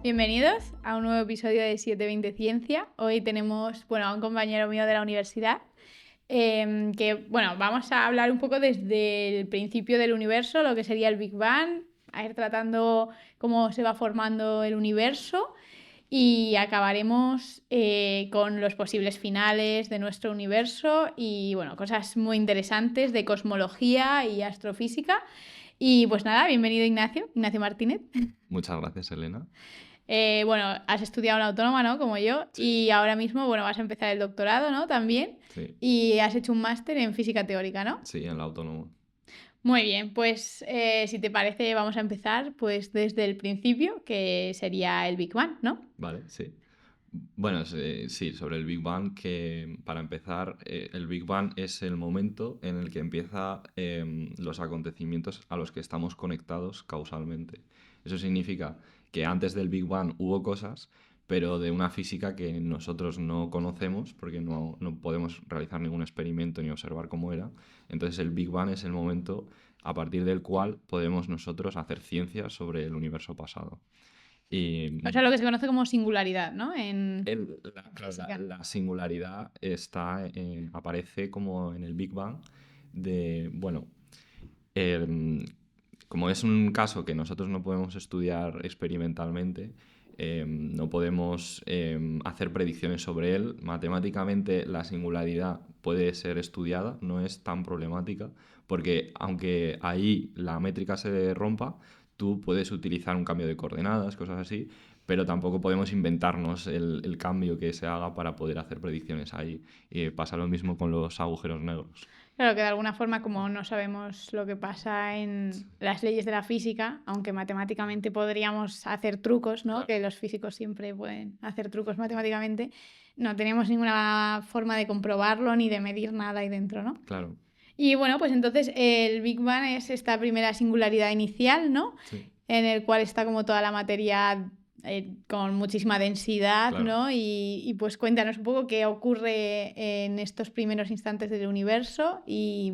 Bienvenidos a un nuevo episodio de 720 Ciencia. Hoy tenemos, a un compañero mío de la universidad vamos a hablar un poco desde el principio del universo, lo que sería el Big Bang, a ir tratando cómo se va formando el universo y acabaremos con los posibles finales de nuestro universo y, cosas muy interesantes de cosmología y astrofísica. Y pues nada, bienvenido Ignacio Martínez. Muchas gracias, Elena. Has estudiado en la Autónoma, ¿no? Como yo. Sí. Y ahora mismo, vas a empezar el doctorado, ¿no? También. Sí, Y has hecho un máster en física teórica, ¿no? sí, en la Autónoma. Muy bien, pues si te parece vamos a empezar pues desde el principio, que sería el Big Bang, ¿no? Vale, sí. Bueno, sí, sobre el Big Bang, que para empezar, el Big Bang es el momento en el que empieza los acontecimientos a los que estamos conectados causalmente. Eso significa que antes del Big Bang hubo cosas, pero de una física que nosotros no conocemos porque no podemos realizar ningún experimento ni observar cómo era. Entonces el Big Bang es el momento a partir del cual podemos nosotros hacer ciencia sobre el universo pasado. Y O sea, lo que se conoce como singularidad, ¿no? la singularidad aparece como en el Big Bang de, em, como es un caso que nosotros no podemos estudiar experimentalmente, no podemos hacer predicciones sobre él. Matemáticamente la singularidad puede ser estudiada, no es tan problemática, porque aunque ahí la métrica se rompa, tú puedes utilizar un cambio de coordenadas, cosas así, pero tampoco podemos inventarnos el cambio que se haga para poder hacer predicciones ahí. Y pasa lo mismo con los agujeros negros. Claro que de alguna forma, como no sabemos lo que pasa en las leyes de la física, aunque matemáticamente podríamos hacer trucos, ¿no? Claro. Que los físicos siempre pueden hacer trucos matemáticamente, no tenemos ninguna forma de comprobarlo ni de medir nada ahí dentro, ¿no? Claro. Y pues entonces el Big Bang es esta primera singularidad inicial, ¿no? Sí. En el cual está como toda la materia con muchísima densidad, Claro. ¿no? Y pues cuéntanos un poco qué ocurre en estos primeros instantes del universo y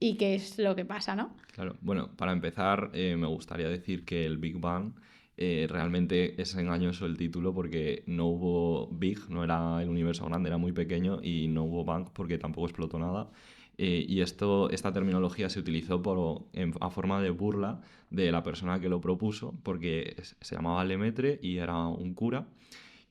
qué es lo que pasa, ¿no? Claro, bueno, para empezar, me gustaría decir que el Big Bang realmente es engañoso el título porque no hubo Big, no era el universo grande, era muy pequeño y no hubo Bang porque tampoco explotó nada. Y esta terminología se utilizó a forma de burla de la persona que lo propuso porque se llamaba Lemaitre y era un cura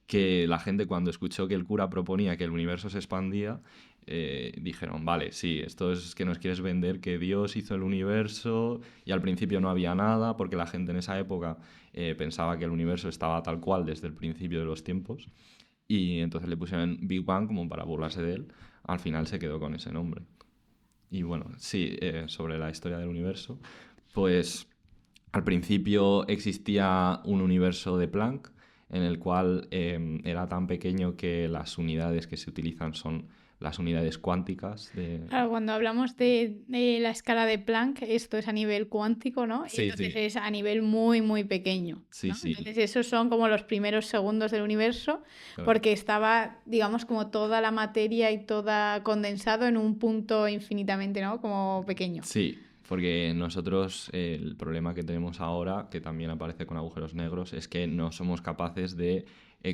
que la gente cuando escuchó que el cura proponía que el universo se expandía, dijeron, vale, sí, esto es que nos quieres vender que Dios hizo el universo y al principio no había nada, porque la gente en esa época pensaba que el universo estaba tal cual desde el principio de los tiempos, y entonces le pusieron Big Bang como para burlarse de él. Al final se quedó con ese nombre. Y bueno, sí, sobre la historia del universo, pues al principio existía un universo de Planck en el cual era tan pequeño que las unidades que se utilizan son las unidades cuánticas. Claro, cuando hablamos de la escala de Planck, esto es a nivel cuántico, ¿no? Sí, Entonces sí. es a nivel muy, muy pequeño, Sí, ¿no? sí. Entonces esos son como los primeros segundos del universo, Claro. porque estaba, digamos, como toda la materia y toda condensado en un punto infinitamente, ¿no? Como pequeño. Sí, porque nosotros el problema que tenemos ahora, que también aparece con agujeros negros, es que no somos capaces de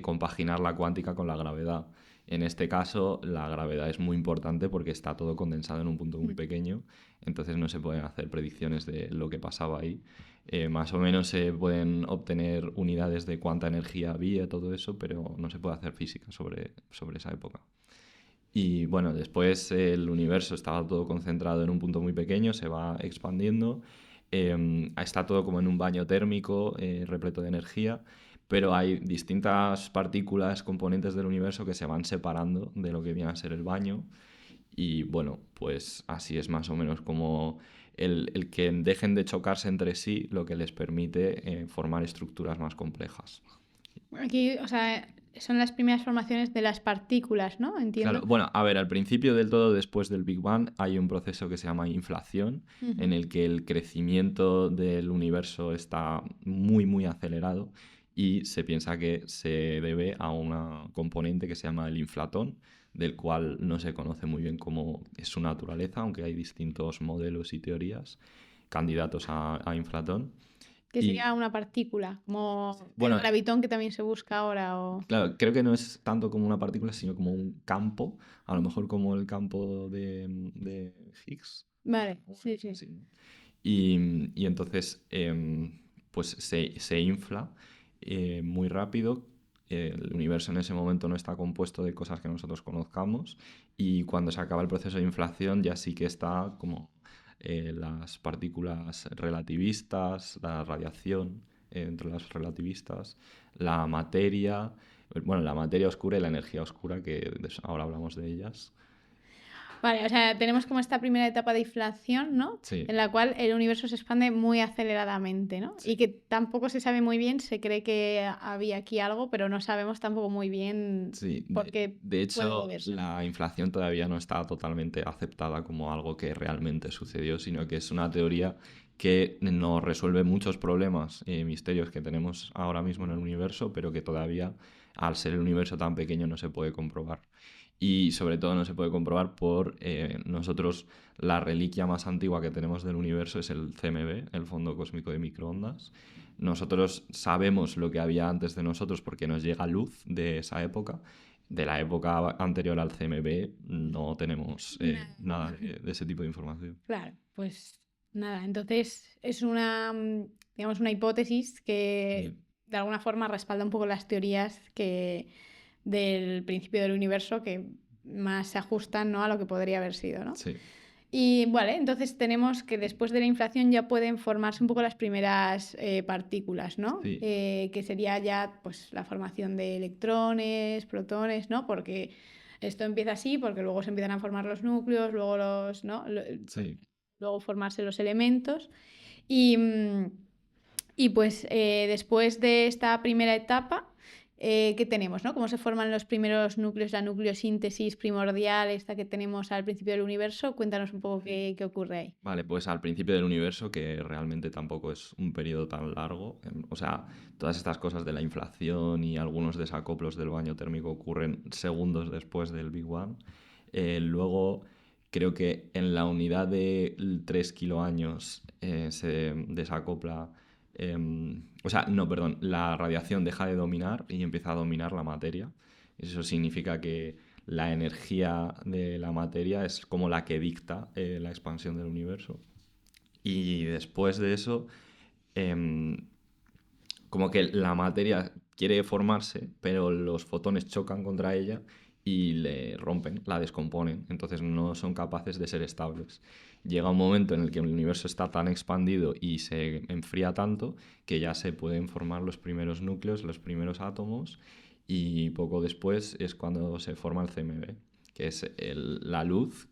compaginar la cuántica con la gravedad. En este caso, la gravedad es muy importante porque está todo condensado en un punto muy pequeño, entonces no se pueden hacer predicciones de lo que pasaba ahí. Más o menos se pueden obtener unidades de cuánta energía había, todo eso, pero no se puede hacer física sobre esa época. Y bueno, después el universo estaba todo concentrado en un punto muy pequeño, se va expandiendo, está todo como en un baño térmico repleto de energía, pero hay distintas partículas, componentes del universo que se van separando de lo que viene a ser el baño. Y bueno, pues así es más o menos como el que dejen de chocarse entre sí lo que les permite formar estructuras más complejas. Aquí, o sea, son las primeras formaciones de las partículas, ¿no? Entiendo. Claro, bueno, a ver, al principio del todo, después del Big Bang, hay un proceso que se llama inflación, en el que el crecimiento del universo está muy, muy acelerado y se piensa que se debe a una componente que se llama el inflatón, del cual no se conoce muy bien cómo es su naturaleza, aunque hay distintos modelos y teorías candidatos a inflatón. Que Y sería una partícula, como el bueno, gravitón que también se busca ahora. claro, creo que no es tanto como una partícula, sino como un campo, a lo mejor como el campo de Higgs. Vale, O sí, algo sí. así, ¿no? Y entonces, pues se infla muy rápido. El universo en ese momento no está compuesto de cosas que nosotros conozcamos y cuando se acaba el proceso de inflación ya sí que está como las partículas relativistas, la radiación entre las relativistas, la materia, bueno, la materia oscura y la energía oscura, que ahora hablamos de ellas. Vale, o sea, tenemos como esta primera etapa de inflación, ¿no? Sí, En la cual el universo se expande muy aceleradamente, ¿no? sí. Y que tampoco se sabe muy bien, se cree que había aquí algo, pero no sabemos tampoco muy bien Sí, por qué de puede hecho, moverse, ¿no? la inflación todavía no está totalmente aceptada como algo que realmente sucedió, sino que es una teoría que nos resuelve muchos problemas y misterios que tenemos ahora mismo en el universo, pero que todavía, al ser el universo tan pequeño, no se puede comprobar. Y sobre todo no se puede comprobar por nosotros, la reliquia más antigua que tenemos del universo es el CMB, el Fondo Cósmico de Microondas. Nosotros sabemos lo que había antes de nosotros porque nos llega luz de esa época. De la época anterior al CMB no tenemos Nada. nada de ese tipo de información. Claro, pues nada, entonces es una, digamos, una hipótesis que Sí, de alguna forma respalda un poco las teorías que del principio del universo que más se ajustan, ¿no? A lo que podría haber sido, ¿no? sí, Y vale, entonces tenemos que después de la inflación ya pueden formarse un poco las primeras partículas, ¿no? sí, Que sería ya pues la formación de electrones, protones, ¿no? Porque esto empieza así, porque luego se empiezan a formar los núcleos, luego los, ¿no? sí. Luego formarse los elementos. Y, y pues después de esta primera etapa, ¿qué tenemos, no? ¿Cómo se forman los primeros núcleos, la nucleosíntesis primordial, esta que tenemos al principio del universo? Cuéntanos un poco qué ocurre ahí. Vale, pues al principio del universo, que realmente tampoco es un periodo tan largo, o sea, todas estas cosas de la inflación y algunos desacoplos del baño térmico ocurren segundos después del Big Bang. Luego, creo que en la unidad de 3 kiloaños se desacopla, o sea, no, perdón, la radiación deja de dominar y empieza a dominar la materia. Eso significa que la energía de la materia es como la que dicta la expansión del universo. Y después de eso, em, como que la materia quiere formarse, pero los fotones chocan contra ella y le rompen, la descomponen, entonces no son capaces de ser estables. Llega un momento en el que el universo está tan expandido y se enfría tanto que ya se pueden formar los primeros núcleos, los primeros átomos, y poco después es cuando se forma el CMB, que es la luz,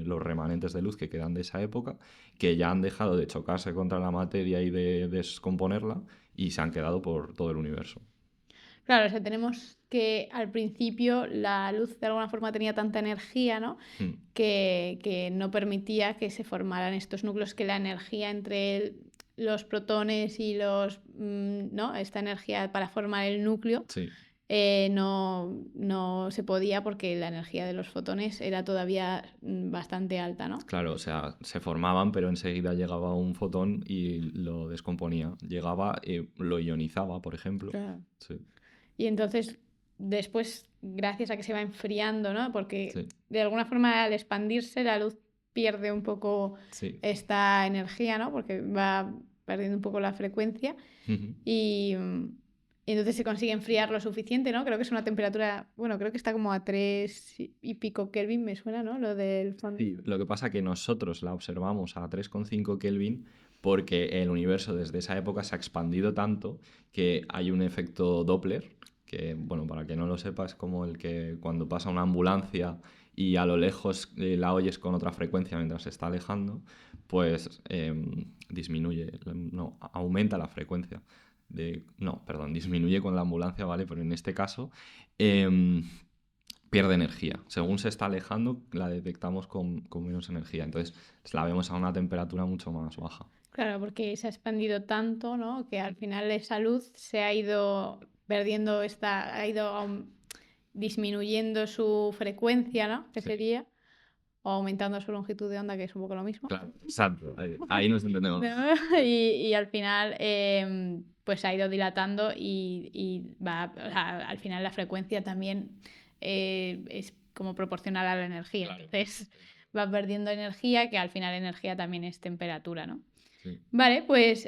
los remanentes de luz que quedan de esa época, que ya han dejado de chocarse contra la materia y de descomponerla y se han quedado por todo el universo. Claro, o sea, tenemos que al principio la luz de alguna forma tenía tanta energía, ¿no? Mm, Que no permitía que se formaran estos núcleos, que la energía entre los protones y los, ¿no? Esta energía para formar el núcleo sí, no se podía porque la energía de los fotones era todavía bastante alta, ¿no? claro, o sea, se formaban, pero enseguida llegaba un fotón y lo descomponía. Llegaba, lo ionizaba, por ejemplo. Claro. Sí, Y entonces, después, gracias a que se va enfriando, ¿no? Porque sí, de alguna forma al expandirse la luz pierde un poco sí. esta energía, ¿no? Porque va perdiendo un poco la frecuencia Ujú. y, y entonces se consigue enfriar lo suficiente, ¿no? Creo que es una temperatura, bueno, creo que está como a 3 y pico Kelvin, me suena, ¿no? Lo del fondo. Sí, lo que pasa es que nosotros la observamos a 3,5 Kelvin porque el universo desde esa época se ha expandido tanto que hay un efecto Doppler, que, bueno, para que no lo sepa, es como el que cuando pasa una ambulancia y a lo lejos la oyes con otra frecuencia mientras se está alejando, pues disminuye, no, aumenta la frecuencia. No, perdón, disminuye con la ambulancia, ¿vale? Pero en este caso em, pierde energía. Según se está alejando, la detectamos con menos energía. Entonces, la vemos a una temperatura mucho más baja. Claro, porque se ha expandido tanto, ¿no? Que al final esa luz se ha ido perdiendo ha ido disminuyendo su frecuencia, ¿no? Que Sí. sería. o aumentando su longitud de onda, que es un poco lo mismo. Claro, exacto. Ahí nos entendemos. Y al final pues se ha ido dilatando y va, o sea, al final la frecuencia también es como proporcional a la energía. Claro. Entonces va perdiendo energía, que al final energía también es temperatura, ¿no? Sí. Vale, pues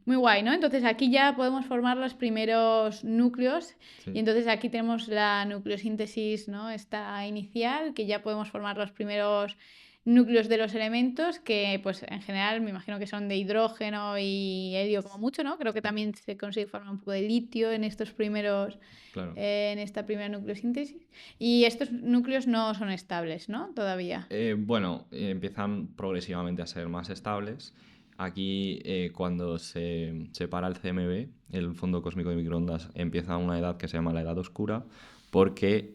muy guay, ¿no? Entonces aquí ya podemos formar los primeros núcleos Sí. y entonces aquí tenemos la nucleosíntesis, ¿no? Esta inicial, que ya podemos formar los primeros núcleos de los elementos, que pues en general me imagino que son de hidrógeno y helio como mucho, ¿no? Creo que también se consigue formar un poco de litio en estos primeros, Claro. en esta primera nucleosíntesis. Y estos núcleos no son estables, ¿no? Todavía. Bueno, empiezan progresivamente a ser más estables. Aquí, cuando se separa el CMB, el fondo cósmico de microondas, empieza una edad que se llama la edad oscura, porque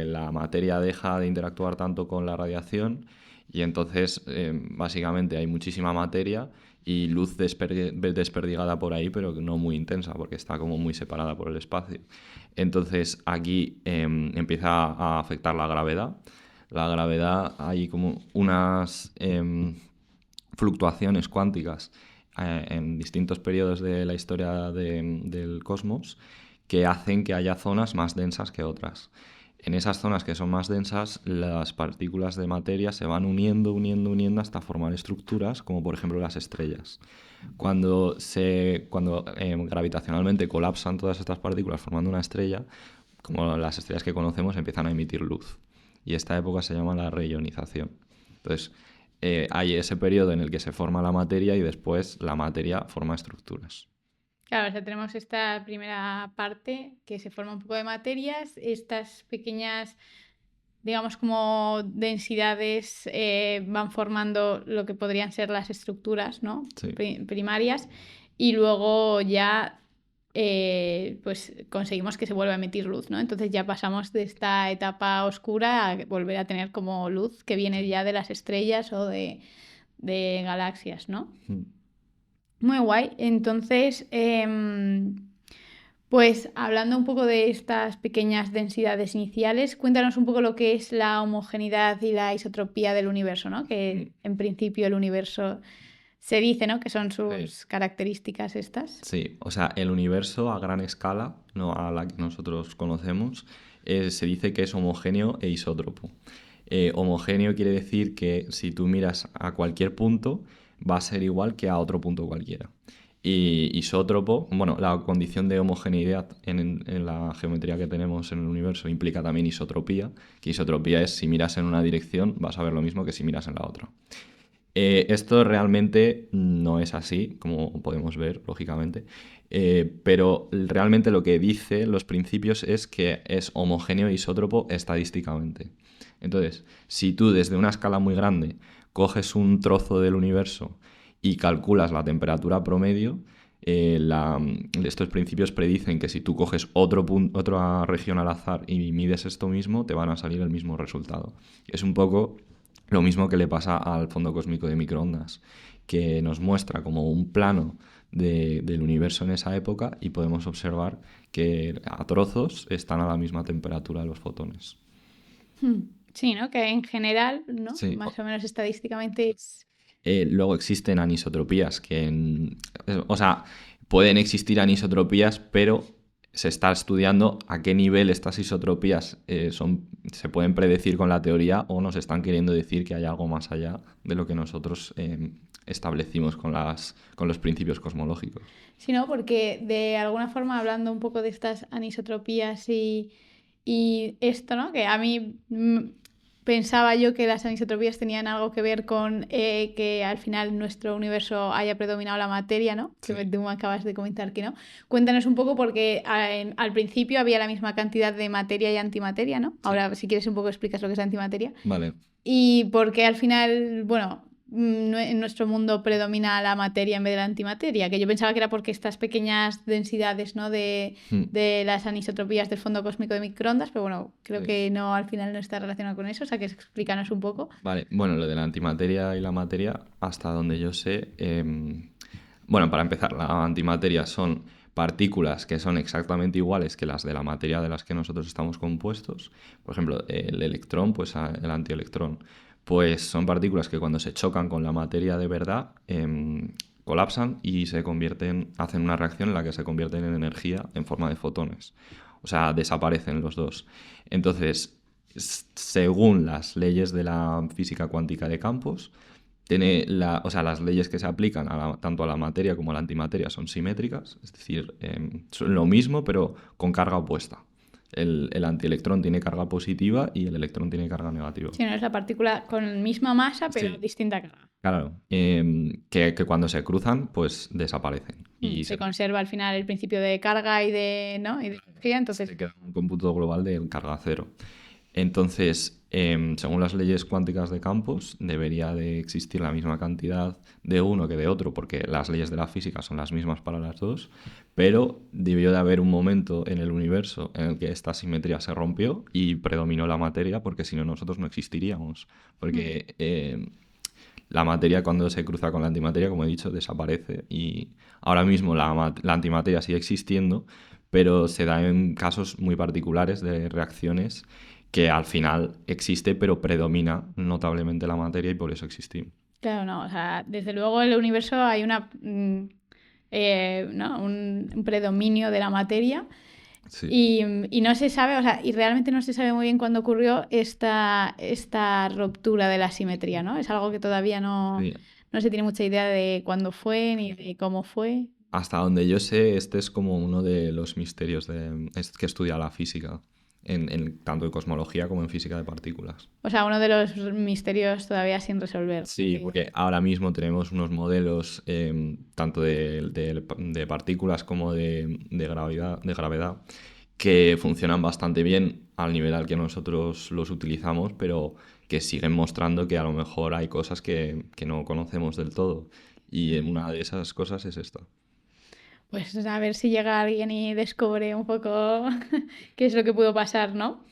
la materia deja de interactuar tanto con la radiación y entonces básicamente hay muchísima materia y luz desperdigada por ahí, pero no muy intensa, porque está como muy separada por el espacio. Entonces aquí empieza a afectar la gravedad. La gravedad, hay como unas fluctuaciones cuánticas en distintos periodos de la historia del cosmos que hacen que haya zonas más densas que otras. En esas zonas que son más densas, las partículas de materia se van uniendo hasta formar estructuras, como por ejemplo las estrellas. Cuando gravitacionalmente colapsan todas estas partículas formando una estrella, como las estrellas que conocemos, empiezan a emitir luz. Y esta época se llama la reionización. Entonces, hay ese periodo en el que se forma la materia y después la materia forma estructuras. Claro, o sea, tenemos esta primera parte que se forma un poco de materias, estas pequeñas, digamos, como densidades van formando lo que podrían ser las estructuras, ¿no? Sí. Primarias, y luego ya pues conseguimos que se vuelva a emitir luz, ¿no? Entonces ya pasamos de esta etapa oscura a volver a tener como luz que viene ya de las estrellas o de galaxias, ¿no? Muy guay. Entonces, pues hablando un poco de estas pequeñas densidades iniciales, cuéntanos un poco lo que es la homogeneidad y la isotropía del universo, ¿no? Que en principio el universo se dice, ¿no? Que son sus características estas. Sí, o sea, el universo a gran escala, no a la que nosotros conocemos, se dice que es homogéneo e isótropo. Homogéneo quiere decir que si tú miras a cualquier punto, va a ser igual que a otro punto cualquiera. Y isótropo, bueno, la condición de homogeneidad en la geometría que tenemos en el universo implica también isotropía, que isotropía es si miras en una dirección vas a ver lo mismo que si miras en la otra. Esto realmente no es así, como podemos ver, lógicamente, pero realmente lo que dice los principios es que es homogéneo e isótropo estadísticamente. Entonces, si tú desde una escala muy grande coges un trozo del universo y calculas la temperatura promedio, estos principios predicen que si tú coges otra región al azar y mides esto mismo, te van a salir el mismo resultado. Es un poco lo mismo que le pasa al fondo cósmico de microondas, que nos muestra como un plano del universo en esa época y podemos observar que a trozos están a la misma temperatura los fotones. Sí, ¿no? Que en general, ¿no? Sí. Más o menos estadísticamente es... Luego existen anisotropías o sea, pueden existir anisotropías, pero se está estudiando a qué nivel estas isotropías se pueden predecir con la teoría o nos están queriendo decir que hay algo más allá de lo que nosotros establecimos con los principios cosmológicos. Sí, ¿no? Porque de alguna forma, hablando un poco de estas anisotropías y esto, ¿no? Que a mí pensaba yo que las anisotropías tenían algo que ver con que al final en nuestro universo haya predominado la materia, ¿no? Sí. Que tú me acabas de comentar que no. Cuéntanos un poco porque al principio había la misma cantidad de materia y antimateria, ¿no? Ahora, si quieres un poco explicas lo que es antimateria. Vale. Y porque al final, bueno, en nuestro mundo predomina la materia en vez de la antimateria, que yo pensaba que era porque estas pequeñas densidades, ¿no? de las anisotropías del fondo cósmico de microondas, pero bueno, creo que no, al final no está relacionado con eso, o sea que explícanos un poco. Vale, bueno, lo de la antimateria y la materia, hasta donde yo sé, bueno, para empezar, la antimateria son partículas que son exactamente iguales que las de la materia de las que nosotros estamos compuestos. Por ejemplo, el electrón, pues el antielectrón, pues son partículas que cuando se chocan con la materia de verdad, colapsan y se convierten, hacen una reacción en la que se convierten en energía en forma de fotones. O sea, desaparecen los dos. Entonces, según las leyes de la física cuántica de campos, o sea, las leyes que se aplican tanto a la materia como a la antimateria son simétricas, es decir, son lo mismo pero con carga opuesta. El antielectrón tiene carga positiva y el electrón tiene carga negativa. Sí, no es la partícula con misma masa pero Sí. distinta carga. Claro, que cuando se cruzan, pues desaparecen. Y Se conserva al final el principio de carga y de, ¿no? y de energía, entonces... se queda un cómputo global de carga cero. Entonces, según las leyes cuánticas de campos, debería de existir la misma cantidad de uno que de otro, porque las leyes de la física son las mismas para las dos, pero debió de haber un momento en el universo en el que esta simetría se rompió y predominó la materia, porque si no nosotros no existiríamos. Porque la materia cuando se cruza con la antimateria, como he dicho, desaparece y ahora mismo la antimateria sigue existiendo, pero se da en casos muy particulares de reacciones que al final existe, pero predomina notablemente la materia y por eso existimos. Claro, no, o sea, desde luego en el universo hay ¿no? un predominio de la materia Sí. y no se sabe, o sea, y realmente no se sabe muy bien cuándo ocurrió esta ruptura de la simetría, ¿no? Es algo que todavía no Sí. se tiene mucha idea de cuándo fue ni de cómo fue. Hasta donde yo sé, este es como uno de los misterios que estudia la física, tanto en cosmología como en física de partículas. O sea, uno de los misterios todavía sin resolver. Sí, porque ahora mismo tenemos unos modelos tanto de partículas como de gravedad que funcionan bastante bien al nivel al que nosotros los utilizamos, pero que siguen mostrando que a lo mejor hay cosas que no conocemos del todo. Y una de esas cosas es esta. Pues a ver si llega alguien y descubre un poco qué es lo que pudo pasar, ¿no?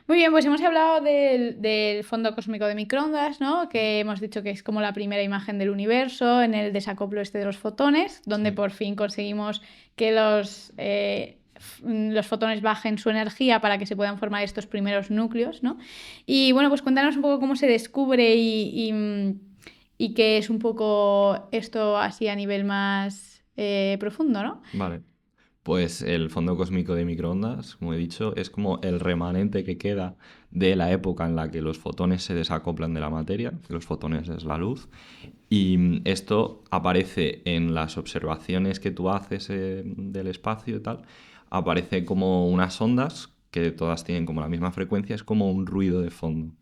Muy bien, pues hemos hablado del fondo cósmico de microondas, ¿no? Que hemos dicho que es como la primera imagen del universo en el desacoplo de los fotones, donde por fin conseguimos que los fotones bajen su energía para que se puedan formar estos primeros núcleos, ¿no? Y bueno, pues cuéntanos un poco cómo se descubre y qué es un poco esto así a nivel más profundo, ¿no? Vale. Pues el fondo cósmico de microondas, como he dicho, es como el remanente que queda de la época en la que los fotones se desacoplan de la materia, que los fotones es la luz, y esto aparece en las observaciones que tú haces del espacio y tal, aparece como unas ondas que todas tienen como la misma frecuencia, es como un ruido de fondo.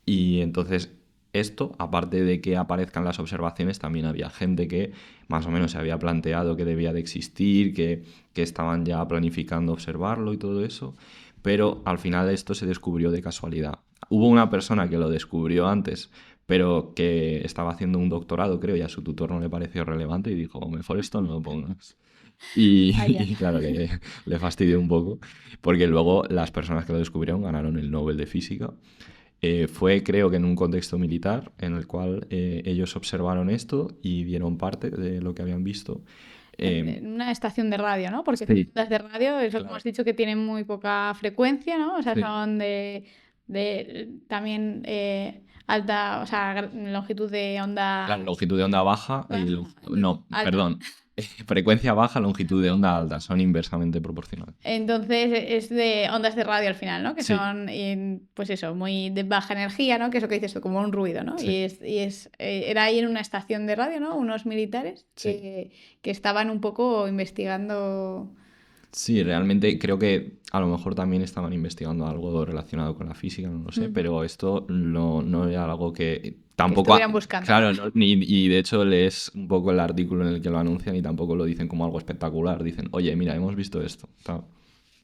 Y entonces esto, aparte de que aparezcan las observaciones, también había gente que más o menos se había planteado que debía de existir, que estaban ya planificando observarlo y todo eso, pero al final esto se descubrió de casualidad. Hubo una persona que lo descubrió antes, pero que estaba haciendo un doctorado, creo, y a su tutor no le pareció relevante y dijo, mejor esto no lo pongas. Y, y claro, le fastidió un poco, porque luego las personas que lo descubrieron ganaron el Nobel de Física. Fue, creo que en un contexto militar, en el cual ellos observaron esto y dieron parte de lo que habían visto. En una estación de radio, ¿no? Porque Sí, las de radio, es lo que hemos dicho, que tienen muy poca frecuencia, ¿no? O sea, sí. son también alta, o sea, longitud de onda... La longitud de onda baja no, alta. perdón. Frecuencia baja, longitud de onda alta, son inversamente proporcionales. Entonces es de ondas de radio al final, ¿no? Que Sí. son, pues eso, muy de baja energía, ¿no? Que es lo que dices tú, como un ruido, ¿no? Sí. Era ahí en una estación de radio, ¿no? Unos militares Sí. que estaban un poco investigando... Sí, realmente creo que a lo mejor también estaban investigando algo relacionado con la física, no lo sé, pero esto no era algo que tampoco... estuvieran buscando. Claro, y de hecho lees un poco el artículo en el que lo anuncian y tampoco lo dicen como algo espectacular, dicen, oye, mira, hemos visto esto. Tal.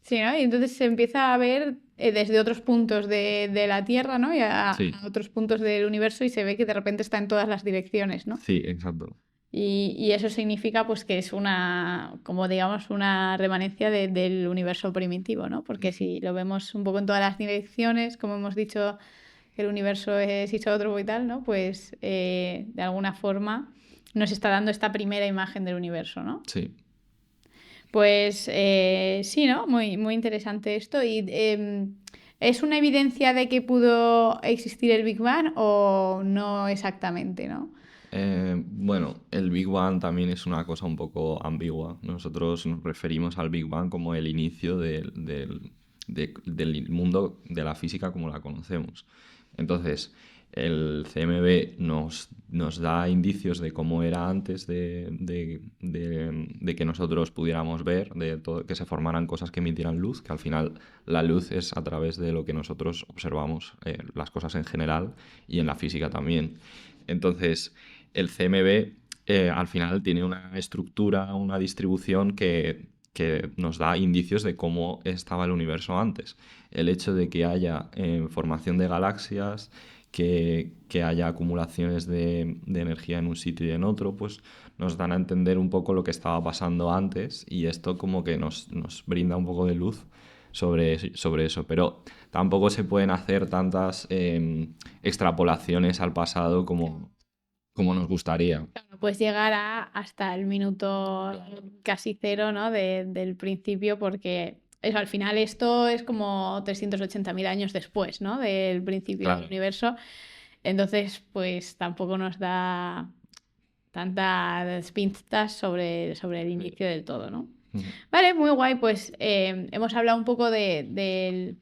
Sí, ¿no? Y entonces se empieza a ver desde otros puntos de la Tierra, ¿no? Y a otros puntos del universo y se ve que de repente está en todas las direcciones, ¿no? Sí, exacto. Y eso significa pues que es como digamos, una remanencia del universo primitivo, ¿no? Porque si lo vemos un poco en todas las direcciones, como hemos dicho, que el universo es isótropo y tal, ¿no? Pues de alguna forma nos está dando esta primera imagen del universo, ¿no? Sí. Pues sí, ¿no? Muy, muy interesante esto. Y ¿es una evidencia de que pudo existir el Big Bang o no exactamente, ¿no? Bueno, el Big Bang también es una cosa un poco ambigua. Nosotros nos referimos al Big Bang como el inicio del mundo de la física como la conocemos. Entonces, el CMB nos da indicios de cómo era antes de que nosotros pudiéramos ver, que se formaran cosas que emitieran luz, que al final la luz es a través de lo que nosotros observamos, las cosas en general y en la física también. Entonces, el CMB al final tiene una estructura, una distribución que nos da indicios de cómo estaba el universo antes. El hecho de que haya formación de galaxias, que haya acumulaciones de energía en un sitio y en otro, pues nos dan a entender un poco lo que estaba pasando antes y esto como que nos brinda un poco de luz sobre eso. Pero tampoco se pueden hacer tantas extrapolaciones al pasado como nos gustaría. Claro, puedes llegar hasta el minuto casi cero, ¿no? Del principio, porque eso, al final esto es como 380.000 años después, ¿no? Del principio del Claro. universo. Entonces, pues tampoco nos da tantas pistas sobre el Sí. inicio del todo, ¿no? Ujú. Vale, muy guay. Pues hemos hablado un poco del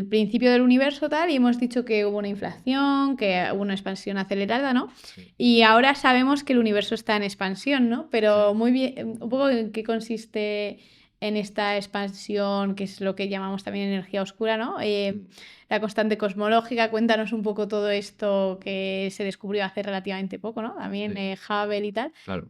principio del universo tal y hemos dicho que hubo una inflación, que hubo una expansión acelerada, ¿no? Sí, Y ahora sabemos que el universo está en expansión, ¿no? Pero sí. muy bien, un poco en qué consiste en esta expansión, que es lo que llamamos también energía oscura, ¿no? La constante cosmológica, cuéntanos un poco todo esto que se descubrió hace relativamente poco, ¿no? También Sí, Hubble y tal. claro.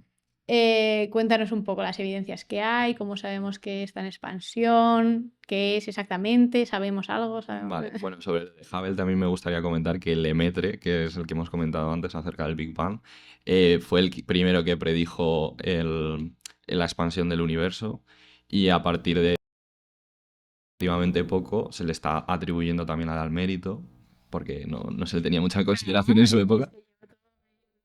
Cuéntanos un poco las evidencias que hay, cómo sabemos que está en expansión, qué es exactamente, ¿sabemos algo? Vale, bueno, sobre el de Hubble también me gustaría comentar que Lemaitre, que es el que hemos comentado antes acerca del Big Bang, fue el primero que predijo la expansión del universo y a partir de relativamente poco se le está atribuyendo también al mérito, porque no se le tenía mucha consideración en su época,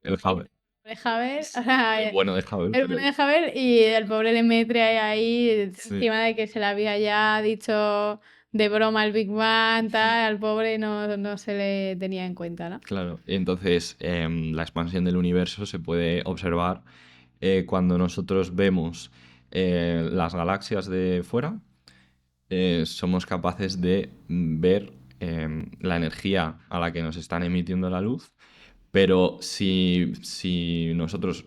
el Hubble. De Hubble, o sea, El bueno de Hubble, el bueno de Hubble y el pobre Lemaitre ahí sí, encima de que se le había ya dicho de broma el Big Bang, tal, al pobre no se le tenía en cuenta, ¿no? claro. Entonces, la expansión del universo se puede observar cuando nosotros vemos las galaxias de fuera, somos capaces de ver la energía a la que nos están emitiendo la luz, pero si nosotros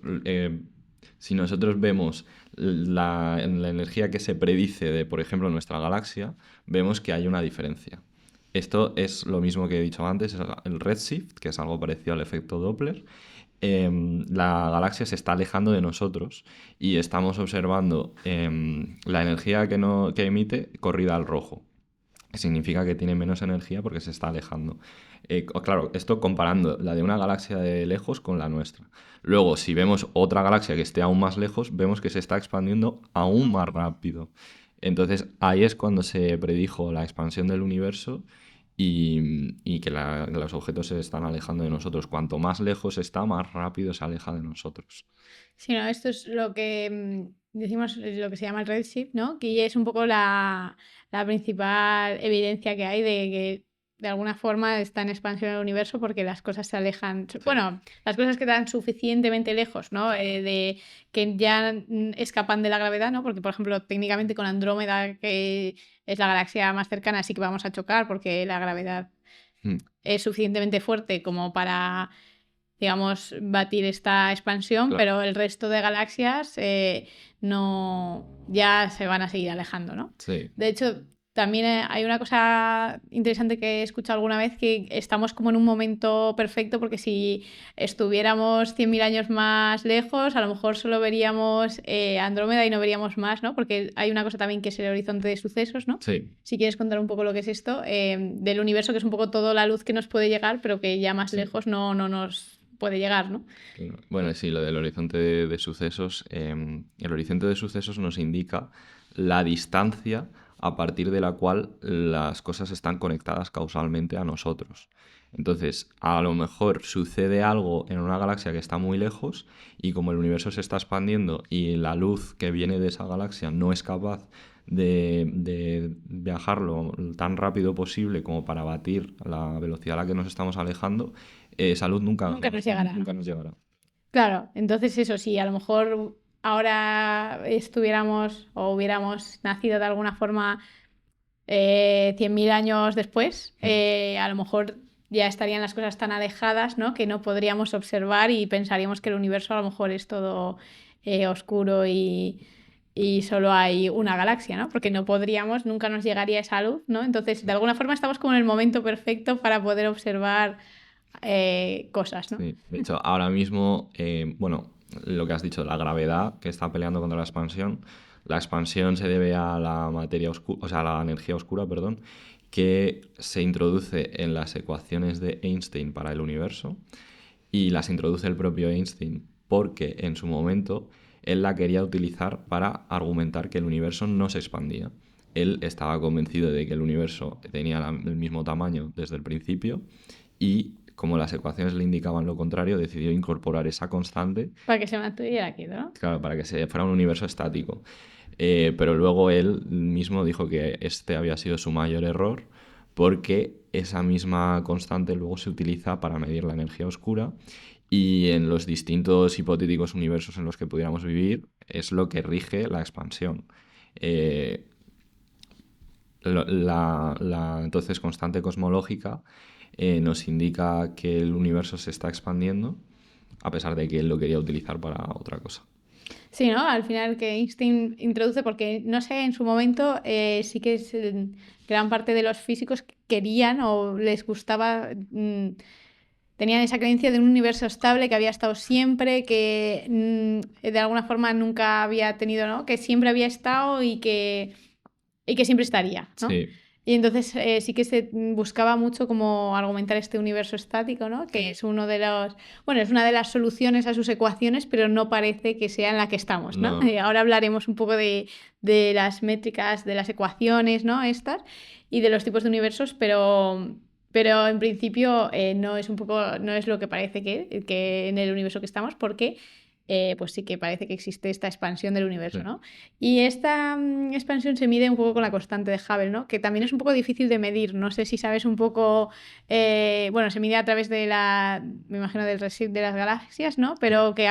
vemos la energía que se predice de, por ejemplo, nuestra galaxia, vemos que hay una diferencia. Esto es lo mismo que he dicho antes, es el redshift, que es algo parecido al efecto Doppler. La galaxia se está alejando de nosotros y estamos observando la energía que emite corrida al rojo. Significa que tiene menos energía porque se está alejando. Claro, esto comparando la de una galaxia de lejos con la nuestra. Luego, si vemos otra galaxia que esté aún más lejos, vemos que se está expandiendo aún más rápido. Entonces, ahí es cuando se predijo la expansión del universo y que los objetos se están alejando de nosotros. Cuanto más lejos está, más rápido se aleja de nosotros. Sí, no, esto es lo que decimos, lo que se llama el redshift, ¿no? Que es un poco la principal evidencia que hay de que de alguna forma está en expansión el universo porque las cosas se alejan, Sí, bueno, las cosas que están suficientemente lejos, ¿no? De que ya escapan de la gravedad, ¿no? Porque, por ejemplo, técnicamente con Andrómeda, que es la galaxia más cercana, sí que vamos a chocar porque la gravedad mm, es suficientemente fuerte como para, digamos, batir esta expansión, claro, pero el resto de galaxias no, ya se van a seguir alejando, ¿no? sí. De hecho, también hay una cosa interesante que he escuchado alguna vez, que estamos como en un momento perfecto, porque si estuviéramos 100.000 años más lejos, a lo mejor solo veríamos Andrómeda y no veríamos más, ¿no? Porque hay una cosa también que es el horizonte de sucesos, ¿no? Sí, Si quieres contar un poco lo que es esto, del universo, que es un poco toda la luz que nos puede llegar, pero que ya más sí. lejos no nos puede llegar, ¿no? Claro. Bueno, sí, lo del horizonte de sucesos. El horizonte de sucesos nos indica la distancia a partir de la cual las cosas están conectadas causalmente a nosotros. Entonces, a lo mejor sucede algo en una galaxia que está muy lejos y como el universo se está expandiendo y la luz que viene de esa galaxia no es capaz de viajar lo tan rápido posible como para batir la velocidad a la que nos estamos alejando, esa luz nunca nos llegará. nunca nos llegará. Claro, entonces eso sí, a lo mejor ahora estuviéramos o hubiéramos nacido de alguna forma 100.000 años después, a lo mejor ya estarían las cosas tan alejadas, ¿no? Que no podríamos observar y pensaríamos que el universo a lo mejor es todo oscuro y solo hay una galaxia, ¿no? Porque no podríamos, nunca nos llegaría esa luz, ¿no? Entonces, de alguna forma estamos como en el momento perfecto para poder observar cosas, ¿no? Sí, de hecho, ahora mismo, bueno, lo que has dicho, la gravedad que está peleando contra la expansión se debe a la materia oscura, o sea, a la energía oscura, perdón, que se introduce en las ecuaciones de Einstein para el universo y las introduce el propio Einstein porque en su momento él la quería utilizar para argumentar que el universo no se expandía. Él estaba convencido de que el universo tenía el mismo tamaño desde el principio y como las ecuaciones le indicaban lo contrario, decidió incorporar esa constante. Para que se mantuviera quieto, ¿no? Claro, para que fuera un universo estático. Pero luego él mismo dijo que este había sido su mayor error porque esa misma constante luego se utiliza para medir la energía oscura y en los distintos hipotéticos universos en los que pudiéramos vivir es lo que rige la expansión. La entonces constante cosmológica nos indica que el universo se está expandiendo, a pesar de que él lo quería utilizar para otra cosa. Sí, ¿no? Al final que Einstein introduce, porque no sé, en su momento sí que gran parte de los físicos querían o les gustaba, tenían esa creencia de un universo estable que había estado siempre, que de alguna forma nunca había tenido, ¿no? Que siempre había estado y que siempre estaría, ¿no? Sí. Y entonces sí que se buscaba mucho como argumentar este universo estático, ¿no? Que es uno de los, bueno, es una de las soluciones a sus ecuaciones, pero no parece que sea en la que estamos, ¿no? No. Ahora hablaremos un poco de las métricas, de las ecuaciones, ¿no? Estas, y de los tipos de universos, pero en principio no es lo que parece que en el universo que estamos, porque pues sí que parece que existe esta expansión del universo, Sí. ¿no? Y esta expansión se mide un poco con la constante de Hubble, ¿no? Que también es un poco difícil de medir. No sé si sabes un poco, bueno, se mide a través de me imagino, del redshift de las galaxias, ¿no? Pero que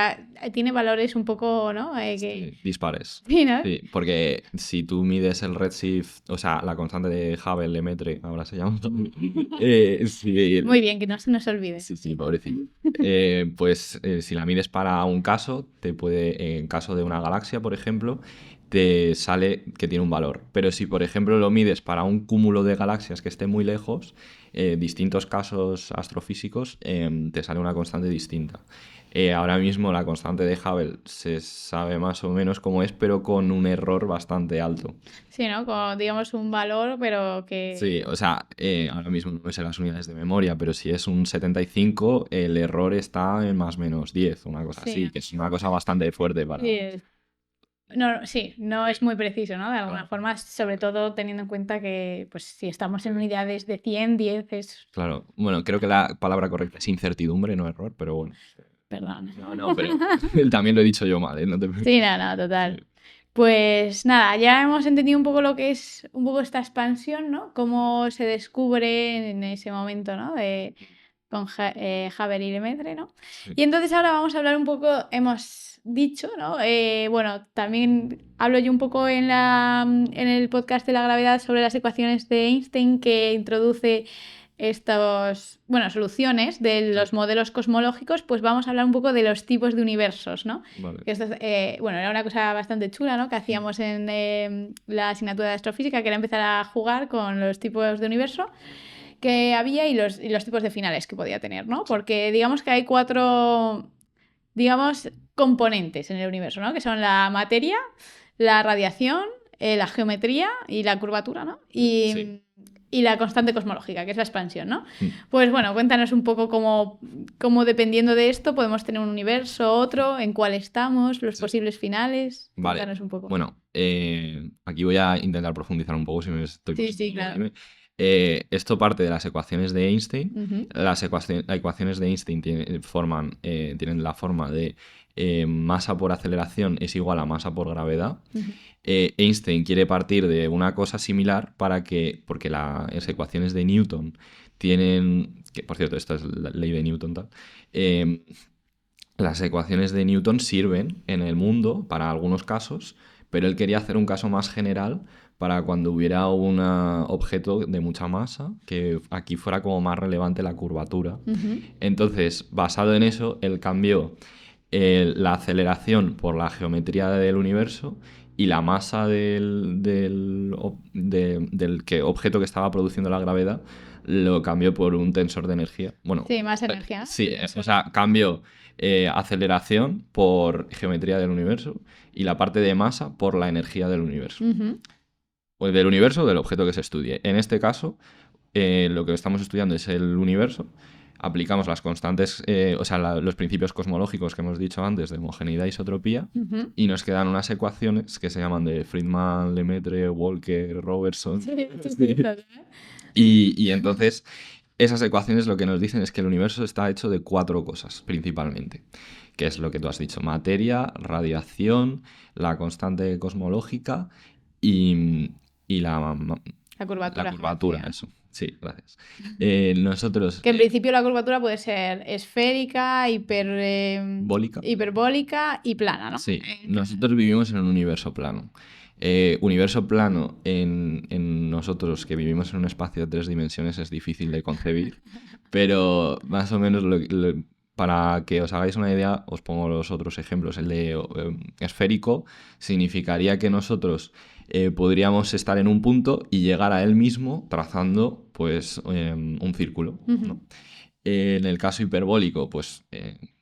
tiene valores un poco, ¿no? Sí, dispares. Sí, ¿no? Sí, porque si tú mides el redshift, o sea, la constante de Hubble, Lemaitre, ahora se llama. Sí, Muy bien, que no se nos olvide. sí, pobrecillo. Pues si la mides para un caso, en caso de una galaxia, por ejemplo, te sale que tiene un valor. Pero si, por ejemplo, lo mides para un cúmulo de galaxias que esté muy lejos, distintos casos astrofísicos, te sale una constante distinta. Ahora mismo la constante de Hubble se sabe más o menos cómo es, pero con un error bastante alto. Sí, ¿no? Como, digamos, un valor, pero que... Sí, o sea, ahora mismo no me sé las unidades de memoria, pero si es un 75, el error está en más o menos 10, una cosa Sí, así, ¿no? que es una cosa bastante fuerte para... Sí, no es muy preciso, ¿no? De alguna Claro. forma, sobre todo teniendo en cuenta que, pues, si estamos en unidades de 100, 10 es... Claro, bueno, creo que la palabra correcta es incertidumbre, no error, pero bueno. Perdón. No, pero también lo he dicho yo mal, ¿eh? No te... Sí, no, total. Pues nada, ya hemos entendido un poco lo que es un poco esta expansión, ¿no? Cómo se descubre en ese momento, ¿no? Con Haber y Lemaitre, ¿no? Sí. Y entonces ahora vamos a hablar un poco, hemos dicho, ¿no? Bueno, también hablo yo un poco en el podcast de la gravedad sobre las ecuaciones de Einstein que introduce soluciones de los modelos cosmológicos, pues vamos a hablar un poco de los tipos de universos, ¿no? Vale. Que esto era una cosa bastante chula, ¿no? Que hacíamos en la asignatura de astrofísica, que era empezar a jugar con los tipos de universo que había y los tipos de finales que podía tener, ¿no? Porque digamos que hay 4, digamos, componentes en el universo, ¿no? Que son la materia, la radiación, la geometría y la curvatura, ¿no? Y y la constante cosmológica, que es la expansión, ¿no? Mm. Pues bueno, cuéntanos un poco cómo dependiendo de esto podemos tener un universo, otro, en cuál estamos, los posibles finales. Vale. Cuéntanos un poco. Bueno, aquí voy a intentar profundizar un poco si me estoy Sí, pasando, claro. dime. Esto parte de las ecuaciones de Einstein. Ujú. Las ecuaciones de Einstein tienen la forma de masa por aceleración es igual a masa por gravedad. Ujú. Einstein quiere partir de una cosa similar porque las ecuaciones de Newton tienen, que por cierto, esta es la ley de Newton tal, las ecuaciones de Newton sirven en el mundo para algunos casos, pero él quería hacer un caso más general para cuando hubiera un objeto de mucha masa, que aquí fuera como más relevante la curvatura. Ujú. Entonces, basado en eso, él cambió la aceleración por la geometría del universo y la masa del objeto que estaba produciendo la gravedad lo cambió por un tensor de energía. Bueno, Sí, más energía, ¿no? sí, o sea, cambió aceleración por geometría del universo y la parte de masa por la energía del universo. Ujú. O del universo o del objeto que se estudie. En este caso, lo que estamos estudiando es el universo. Aplicamos las constantes, o sea, los principios cosmológicos que hemos dicho antes de homogeneidad y isotropía, Ujú. y nos quedan unas ecuaciones que se llaman de Friedman, Lemaitre, Walker, Robertson. Sí, total. Y entonces, esas ecuaciones lo que nos dicen es que el universo está hecho de 4 cosas, principalmente, que es lo que tú has dicho: materia, radiación, la constante cosmológica y La curvatura curvatura, geométrica, ¿no? eso. Sí, gracias. Nosotros, Que en principio la curvatura puede ser esférica, bólica. hiperbólica y plana, ¿no? Sí, nosotros vivimos en un universo plano. Universo plano en nosotros que vivimos en un espacio de 3 dimensiones es difícil de concebir, pero más o menos para que os hagáis una idea, os pongo los otros ejemplos. El de esférico significaría que nosotros podríamos estar en un punto y llegar a él mismo trazando pues un círculo, ¿no? Ujú. En el caso hiperbólico, pues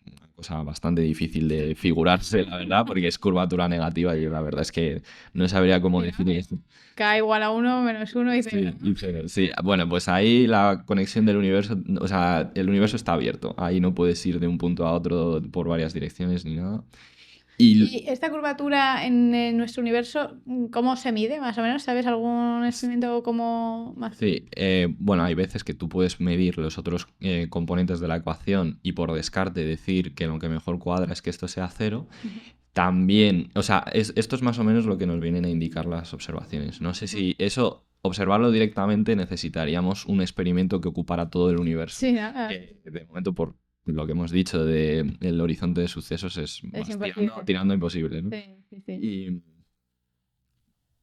una cosa bastante difícil de figurarse, la verdad, porque es curvatura negativa y la verdad es que no sabría cómo Sí, ¿no? definir esto. K igual a 1 menos 1 y Sí, 0, ¿no? y cero, sí. Bueno, pues ahí la conexión del universo, o sea, el universo está abierto. Ahí no puedes ir de un punto a otro por varias direcciones ni nada. Y ¿Y esta curvatura en nuestro universo, cómo se mide más o menos? ¿Sabes algún experimento como más? sí, bueno, hay veces que tú puedes medir los otros componentes de la ecuación y por descarte decir que lo que mejor cuadra es que esto sea cero. Ujú. También, o sea, esto es más o menos lo que nos vienen a indicar las observaciones. No sé si eso, observarlo directamente, necesitaríamos un experimento que ocupara todo el universo. Sí, ¿no? Que de momento, por lo que hemos dicho del horizonte de sucesos, es Es más imposible. tirando imposible, ¿no? Sí, sí, sí.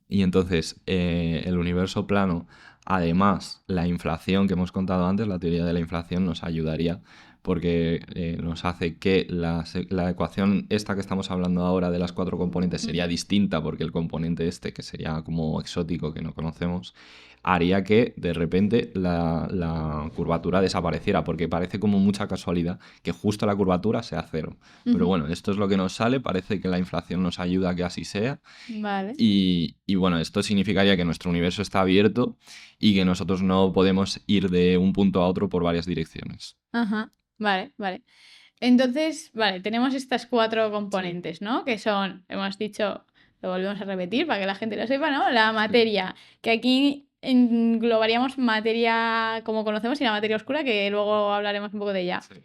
Y entonces, el universo plano, además, la inflación que hemos contado antes, la teoría de la inflación, nos ayudaría porque nos hace que la ecuación esta que estamos hablando ahora de las 4 componentes sería distinta porque el componente este, que sería como exótico, que no conocemos, haría que de repente la curvatura desapareciera, porque parece como mucha casualidad que justo la curvatura sea cero. Pero Ujú. bueno, esto es lo que nos sale, parece que la inflación nos ayuda a que así sea. Vale. Y bueno, esto significaría que nuestro universo está abierto y que nosotros no podemos ir de un punto a otro por varias direcciones. Ajá. Vale, vale. Entonces, vale, tenemos estas 4 componentes, ¿no? Que son, hemos dicho, lo volvemos a repetir para que la gente lo sepa, ¿no? La materia, que aquí englobaríamos materia como conocemos y la materia oscura, que luego hablaremos un poco de ella. Sí.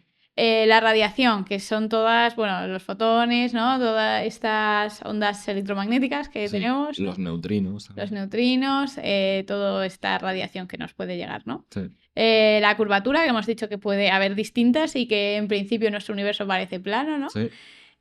La radiación, que son todas, bueno, los fotones, ¿no? Todas estas ondas electromagnéticas que Sí, tenemos, ¿no? los neutrinos Los también. neutrinos, toda esta radiación que nos puede llegar, ¿no? Sí. La curvatura, que hemos dicho que puede haber distintas y que en principio nuestro universo parece plano, ¿no? Sí.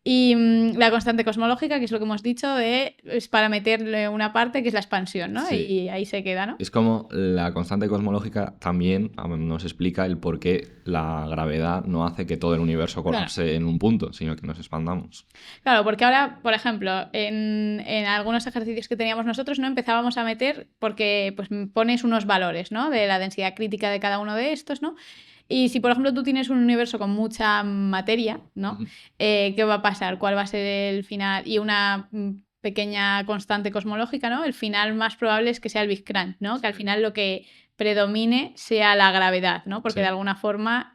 Y la constante cosmológica, que es lo que hemos dicho, es para meterle una parte que es la expansión, ¿no? Sí. Y ahí se queda, ¿no? Es como la constante cosmológica también nos explica el por qué la gravedad no hace que todo el universo colapse en un punto, sino que nos expandamos. Claro, porque ahora, por ejemplo, en algunos ejercicios que teníamos nosotros, ¿no? Empezábamos a meter, porque pues pones unos valores, ¿no? De la densidad crítica de cada uno de estos, ¿no? Y si, por ejemplo, tú tienes un universo con mucha materia, ¿no? Ujú. ¿Qué va a pasar? ¿Cuál va a ser el final? Y una pequeña constante cosmológica, ¿no? El final más probable es que sea el Big Crunch, ¿no? Que al final lo que predomine sea la gravedad, ¿no? Porque Sí. de alguna forma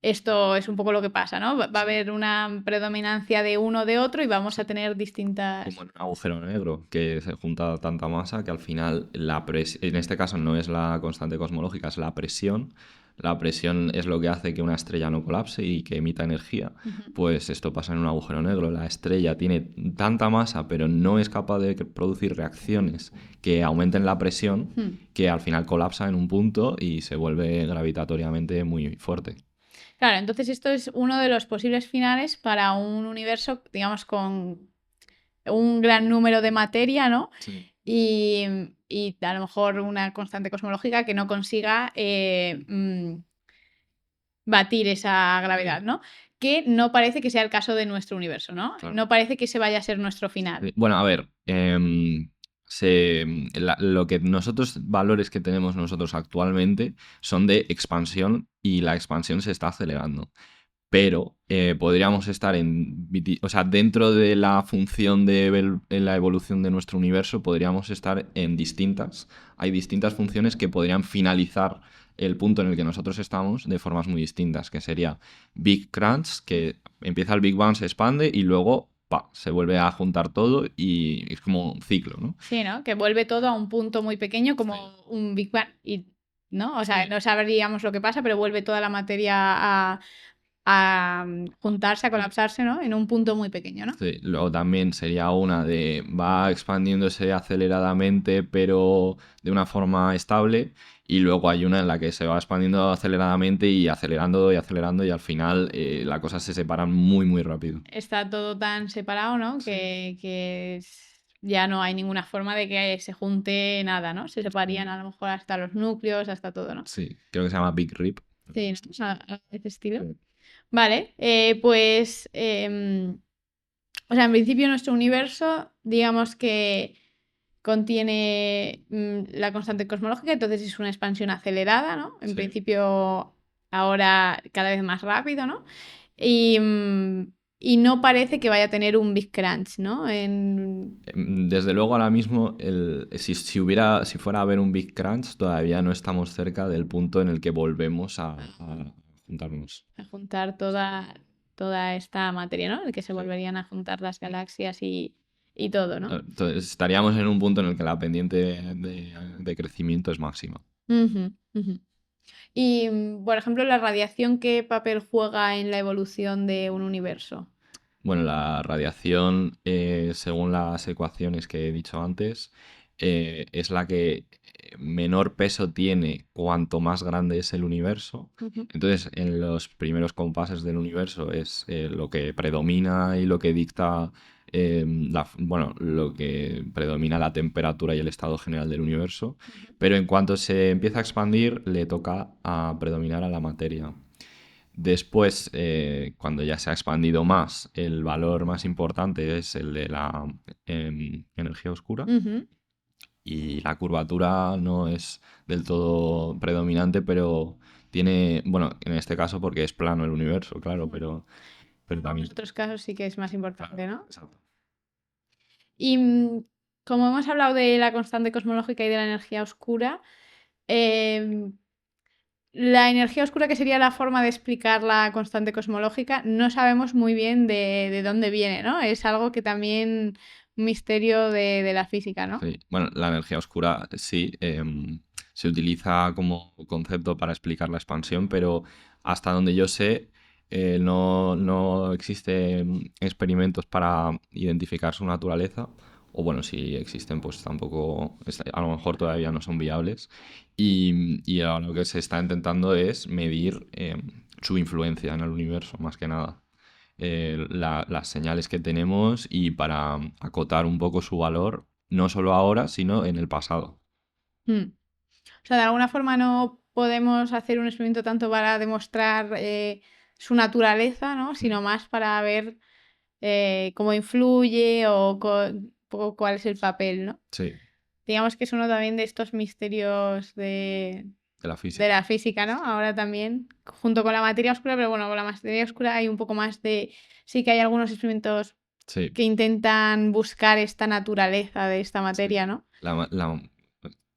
esto es un poco lo que pasa, ¿no? Va a Sí. haber una predominancia de uno o de otro y vamos a tener Como distintas... en un agujero negro, que se junta tanta masa que al final en este caso no es la constante cosmológica, es la presión. La presión es lo que hace que una estrella no colapse y que emita energía. Ujú. Pues esto pasa en un agujero negro. La estrella tiene tanta masa, pero no es capaz de producir reacciones que aumenten la presión, que al final colapsa en un punto y se vuelve gravitatoriamente muy fuerte. Claro, entonces esto es uno de los posibles finales para un universo, digamos, con un gran número de materia, ¿no? Sí. Y a lo mejor una constante cosmológica que no consiga batir esa gravedad, ¿no? Que no parece que sea el caso de nuestro universo, ¿no? Claro. No parece que ese vaya a ser nuestro final. Bueno, a ver, lo que valores que tenemos nosotros actualmente son de expansión y la expansión se está acelerando. Pero podríamos estar o sea, dentro de la función de la evolución de nuestro universo, podríamos estar en hay distintas funciones que podrían finalizar el punto en el que nosotros estamos de formas muy distintas, que sería Big Crunch, que empieza el Big Bang, se expande y luego se vuelve a juntar todo y es como un ciclo, ¿no? Sí, ¿no? Que vuelve todo a un punto muy pequeño como Sí. un Big Bang. ¿No? O sea, Sí. no sabríamos lo que pasa, pero vuelve toda la materia a juntarse, a colapsarse, ¿no? En un punto muy pequeño, ¿no? Sí, luego también sería una de va expandiéndose aceleradamente, pero de una forma estable. Y luego hay una en la que se va expandiendo aceleradamente y acelerando y acelerando, y al final las cosas se separan muy, muy rápido. Está todo tan separado, ¿no? Sí. Que ya no hay ninguna forma de que se junte nada, ¿no? Se separarían a lo mejor hasta los núcleos, hasta todo, ¿no? Sí, creo que se llama Big Rip. Sí, ¿no? A ese estilo. Sí. Vale, pues, o sea, en principio nuestro universo, digamos que contiene la constante cosmológica, entonces es una expansión acelerada, ¿no? En Sí. principio ahora cada vez más rápido, ¿no? Y, y no parece que vaya a tener un Big Crunch, ¿no? Desde luego ahora mismo, si fuera a haber un Big Crunch, todavía no estamos cerca del punto en el que volvemos a juntarnos. A juntar toda esta materia, ¿no? El que se Sí. volverían a juntar las galaxias y todo, ¿no? Entonces estaríamos en un punto en el que la pendiente de crecimiento es máxima. Ujú, ujú. Y, por ejemplo, la radiación, ¿qué papel juega en la evolución de un universo? Bueno, la radiación, según las ecuaciones que he dicho antes, es la que menor peso tiene cuanto más grande es el universo. Ujú. Entonces, en los primeros compases del universo es lo que predomina y lo que dicta, bueno, lo que predomina la temperatura y el estado general del universo. Pero en cuanto se empieza a expandir, le toca a predominar a la materia. Después, cuando ya se ha expandido más, el valor más importante es el de la energía oscura. Ujú. Y la curvatura no es del todo predominante, pero tiene, bueno, en este caso porque es plano el universo, claro, pero En también... otros casos sí que es más importante, Claro, ¿no? exacto. Y como hemos hablado de la constante cosmológica y de la energía oscura, em, la energía oscura, que sería la forma de explicar la constante cosmológica, no sabemos muy bien de dónde viene, ¿no? Es algo que también un misterio de la física, ¿no? Sí. Bueno, la energía oscura sí se utiliza como concepto para explicar la expansión, pero hasta donde yo sé, no existen experimentos para identificar su naturaleza. O bueno, si existen, pues tampoco, a lo mejor todavía no son viables. Y ahora lo que se está intentando es medir su influencia en el universo, más que nada. Las señales que tenemos y para acotar un poco su valor, no solo ahora, sino en el pasado. Mm. O sea, de alguna forma no podemos hacer un experimento tanto para demostrar su naturaleza, ¿no? Sino más para ver cómo influye o un poco cuál es el papel, ¿no? Sí, Digamos que es uno también de estos misterios de la de física. la física, ¿no? Ahora también, junto con la materia oscura, pero bueno, con la materia oscura hay un poco más de... Sí que hay algunos experimentos Sí, que intentan buscar esta naturaleza de esta sí. materia, ¿no? La, ma- la-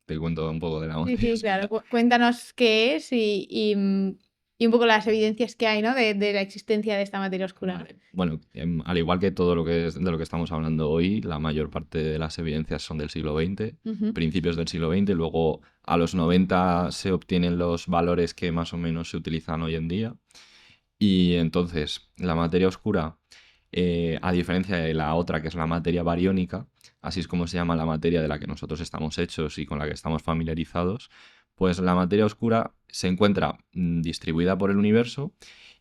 te cuento un poco de la Sí, materia sí, claro. oscura. Cuéntanos qué es y un poco las evidencias que hay, ¿no? De la existencia de esta materia oscura, ¿no? Vale. Bueno, al igual que todo lo que es de lo que estamos hablando hoy, la mayor parte de las evidencias son del siglo XX, Ujú. principios del siglo XX, luego a los 90 se obtienen los valores que más o menos se utilizan hoy en día. Y entonces, la materia oscura, a diferencia de la otra, que es la materia bariónica, así es como se llama la materia de la que nosotros estamos hechos y con la que estamos familiarizados, pues la materia oscura se encuentra distribuida por el universo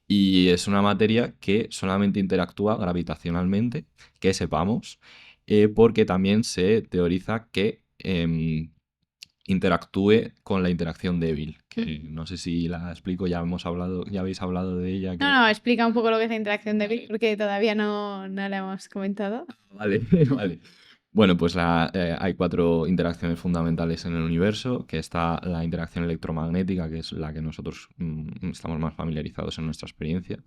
y es una materia que solamente interactúa gravitacionalmente, que sepamos, porque también se teoriza que interactúe con la interacción débil, que no sé si la explico, ya habéis hablado de ella, No, creo. no, explica un poco lo que es la interacción de Big porque todavía no la hemos comentado. Vale, vale. Bueno, pues hay 4 interacciones fundamentales en el universo, que está la interacción electromagnética, que es la que nosotros estamos más familiarizados en nuestra experiencia.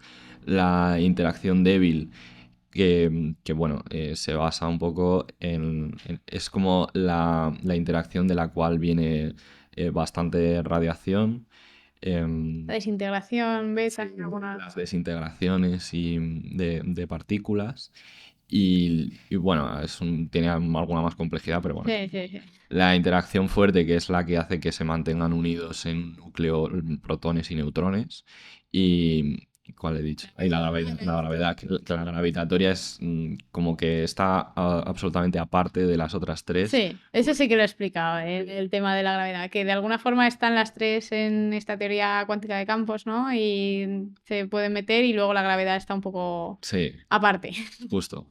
La interacción débil, bueno, se basa un poco es como la interacción de la cual viene bastante radiación. La desintegración, beta, Sí, alguna... las desintegraciones de partículas. Y bueno, tiene alguna más complejidad, pero bueno. Sí, sí, sí. La interacción fuerte, que es la que hace que se mantengan unidos en un núcleo protones y neutrones. Y, ¿cuál he dicho? Y la gravedad, que la gravitatoria es como que está absolutamente aparte de las otras tres. Sí, eso sí que lo he explicado, el tema de la gravedad, que de alguna forma están las tres en esta teoría cuántica de campos, ¿no? Y se pueden meter y luego la gravedad está un poco Sí, aparte. justo.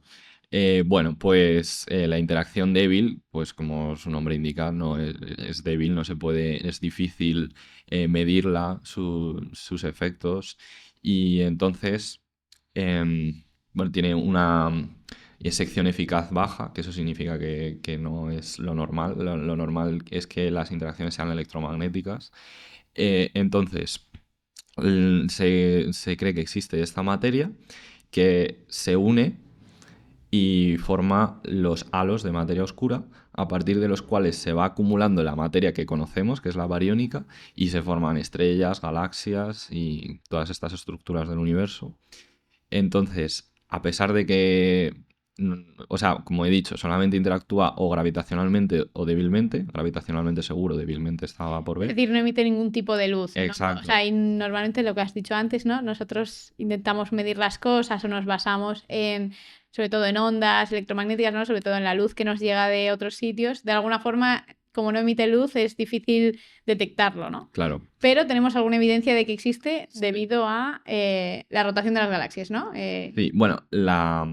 Bueno, pues la interacción débil, pues como su nombre indica, no es débil, no se puede, es difícil medirla, sus efectos, y entonces, bueno, tiene una sección eficaz baja, que eso significa que no es lo normal. Lo normal es que las interacciones sean electromagnéticas. Entonces, se cree que existe esta materia que se une y forma los halos de materia oscura, a partir de los cuales se va acumulando la materia que conocemos, que es la bariónica, y se forman estrellas, galaxias y todas estas estructuras del universo. Entonces, a pesar de que, o sea, como he dicho, solamente interactúa o gravitacionalmente o débilmente, gravitacionalmente seguro, débilmente estaba por Es ver. decir, no emite ningún tipo de luz, ¿no? O Exacto. sea, y normalmente lo que has dicho antes, ¿no? Nosotros intentamos medir las cosas o nos basamos en, sobre todo en ondas electromagnéticas, ¿no? Sobre todo en la luz que nos llega de otros sitios. De alguna forma, como no emite luz, es difícil detectarlo, ¿no? Claro. Pero tenemos alguna evidencia de que existe debido a la rotación de las galaxias, ¿no? Sí, bueno, la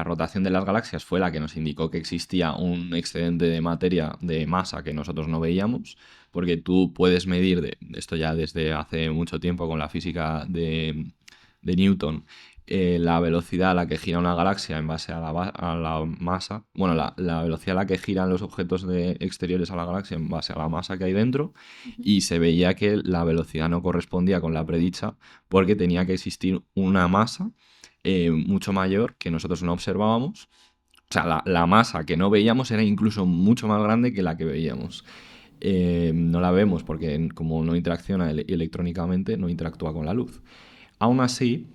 rotación de las galaxias fue la que nos indicó que existía un excedente de materia de masa que nosotros no veíamos, porque tú puedes medir, esto ya desde hace mucho tiempo con la física de Newton, la velocidad a la que gira una galaxia en base a la masa, bueno, la velocidad a la que giran los objetos exteriores a la galaxia en base a la masa que hay dentro, y se veía que la velocidad no correspondía con la predicha porque tenía que existir una masa mucho mayor que nosotros no observábamos. O sea, la masa que no veíamos era incluso mucho más grande que la que veíamos. No la vemos porque como no interacciona electrónicamente, no interactúa con la luz. Aún así,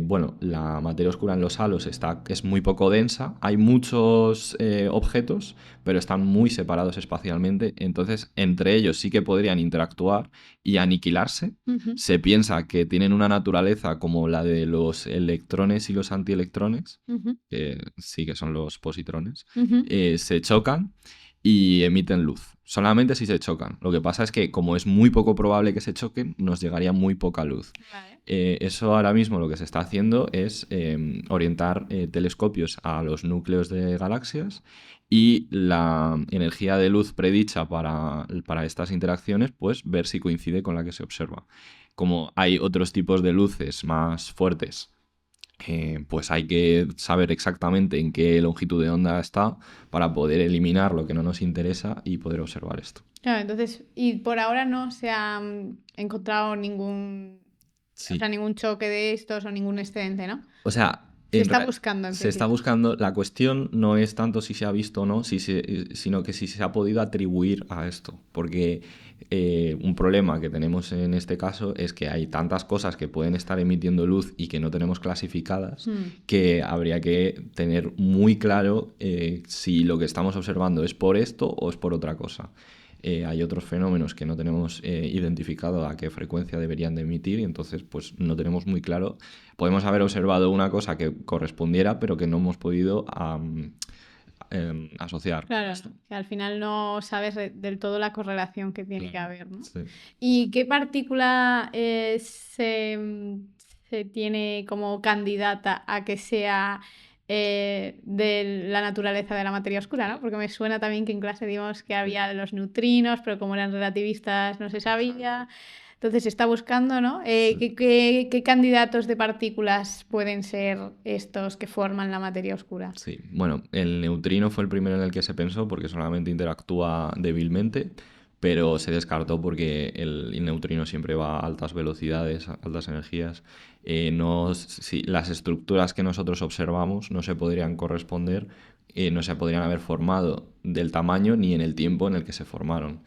bueno, la materia oscura en los halos es muy poco densa, hay muchos objetos, pero están muy separados espacialmente, entonces entre ellos sí que podrían interactuar y aniquilarse. Ujú, Se piensa que tienen una naturaleza como la de los electrones y los antielectrones, ujú, que sí que son los positrones, ujú. se chocan y emiten luz. Solamente si se chocan. Lo que pasa es que como es muy poco probable que se choquen, nos llegaría muy poca luz. Vale. Eso ahora mismo lo que se está haciendo es orientar telescopios a los núcleos de galaxias y la energía de luz predicha para estas interacciones, pues ver si coincide con la que se observa. Como hay otros tipos de luces más fuertes, pues hay que saber exactamente en qué longitud de onda está para poder eliminar lo que no nos interesa y poder observar esto. Claro, entonces, y por ahora no se ha encontrado o Sí. sea, ningún choque de estos o ningún excedente, ¿no? O sea, Se En está re- buscando en Se está principio. buscando, la cuestión no es tanto si se ha visto o no, sino que si se ha podido atribuir a esto. Porque un problema que tenemos en este caso es que hay tantas cosas que pueden estar emitiendo luz y que no tenemos clasificadas, Mm. que habría que tener muy claro si lo que estamos observando es por esto o es por otra cosa. Hay otros fenómenos que no tenemos identificado a qué frecuencia deberían de emitir y entonces pues no tenemos muy claro. Podemos haber observado una cosa que correspondiera, pero que no hemos podido asociar con Claro, esto. que al final no sabes del todo la correlación que tiene que Claro, haber, ¿no? sí. ¿Y qué partícula se tiene como candidata a que sea de la naturaleza de la materia oscura, ¿no? Porque me suena también que en clase dimos que había los neutrinos, pero como eran relativistas no se sabía. Entonces se está buscando, ¿no? Sí. ¿Qué candidatos de partículas pueden ser estos que forman la materia oscura? Sí, bueno, el neutrino fue el primero en el que se pensó porque solamente interactúa débilmente, pero se descartó porque el neutrino siempre va a altas velocidades, a altas energías. No, si, las estructuras que nosotros observamos no se podrían corresponder, no se podrían haber formado del tamaño ni en el tiempo en el que se formaron.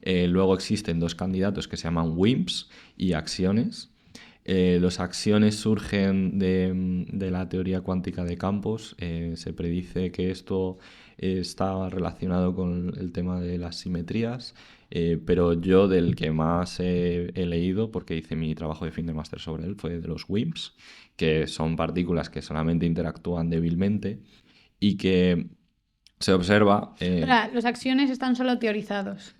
Luego existen dos candidatos que se llaman WIMPs y acciones. Los axiones surgen de la teoría cuántica de campos. Se predice que esto está relacionado con el tema de las simetrías, pero yo del que más he leído, porque hice mi trabajo de fin de máster sobre él, fue de los WIMPs, que son partículas que solamente interactúan débilmente y que se observa. O sea, los acciones están solo teorizados.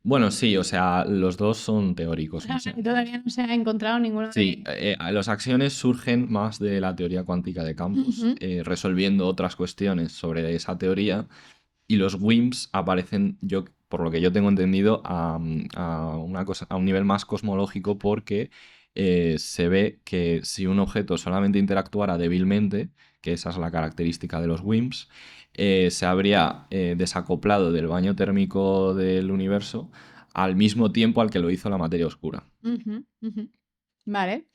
Bueno, sí, o sea, los dos son O teóricos. sea, todavía no se ha encontrado ninguno Sí, de... los acciones surgen más de la teoría cuántica de campos, Ujú. resolviendo otras cuestiones sobre esa teoría, y los WIMPs aparecen, yo, por lo que yo tengo entendido, a una cosa, a un nivel más cosmológico porque se ve que si un objeto solamente interactuara débilmente, que esa es la característica de los WIMPs, se habría desacoplado del baño térmico del universo al mismo tiempo al que lo hizo la materia oscura. Ujú, ujú. Vale.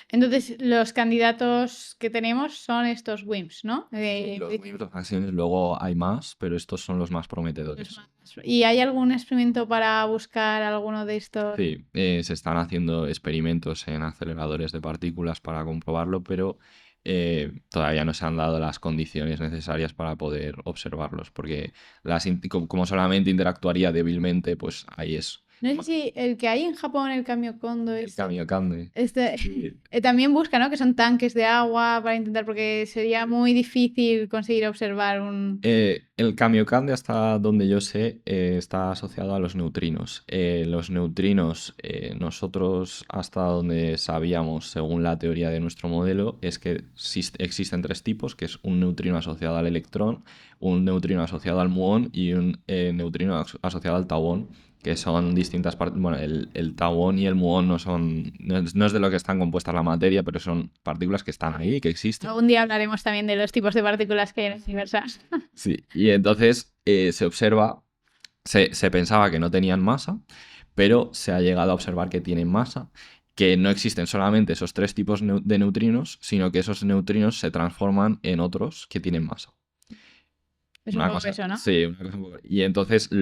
Entonces, los candidatos que tenemos son estos WIMPs, ¿no? Los WIMPs, las acciones, luego hay más, pero estos son los más prometedores. ¿Y hay algún experimento para buscar alguno de estos? Sí, se están haciendo experimentos en aceleradores de partículas para comprobarlo, pero todavía no se han dado las condiciones necesarias para poder observarlos, porque como solamente interactuaría débilmente, pues ahí es No sé si el que hay en Japón, el Kamiokondo, el Kamiokande. este, Sí. también busca, ¿no? Que son tanques de agua para intentar, porque sería muy difícil conseguir observar un... El Kamiokande, hasta donde yo sé, está asociado a los neutrinos. Los neutrinos, nosotros hasta donde sabíamos, según la teoría de nuestro modelo, es que existen tres tipos, que es un neutrino asociado al electrón, un neutrino asociado al muón y un neutrino asociado al tauón, que son distintas partes. Bueno, el tauón y el muón no es de lo que están compuestas la materia, pero son partículas que están ahí, que existen. Algún día hablaremos también de los tipos de partículas que hay en el universo. Sí, y entonces se observa, se pensaba que no tenían masa, pero se ha llegado a observar que tienen masa, que no existen solamente esos tres tipos de neutrinos, sino que esos neutrinos se transforman en otros que tienen masa. Es un Una poco cosa, eso, ¿no? sí, una cosa un poco. Y entonces de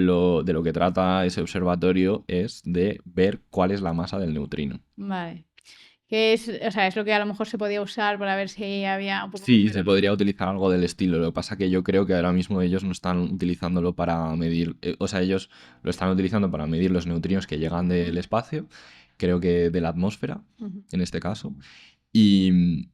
lo que trata ese observatorio es de ver cuál es la masa del neutrino. Vale. Que es, o sea, es lo que a lo mejor se podía usar para ver si había un poco... Sí, se podría utilizar algo del estilo. Lo que pasa que yo creo que ahora mismo ellos no están utilizándolo para medir, o sea, ellos lo están utilizando para medir los neutrinos que llegan del espacio, creo que de la atmósfera, Ujú. en este caso. Y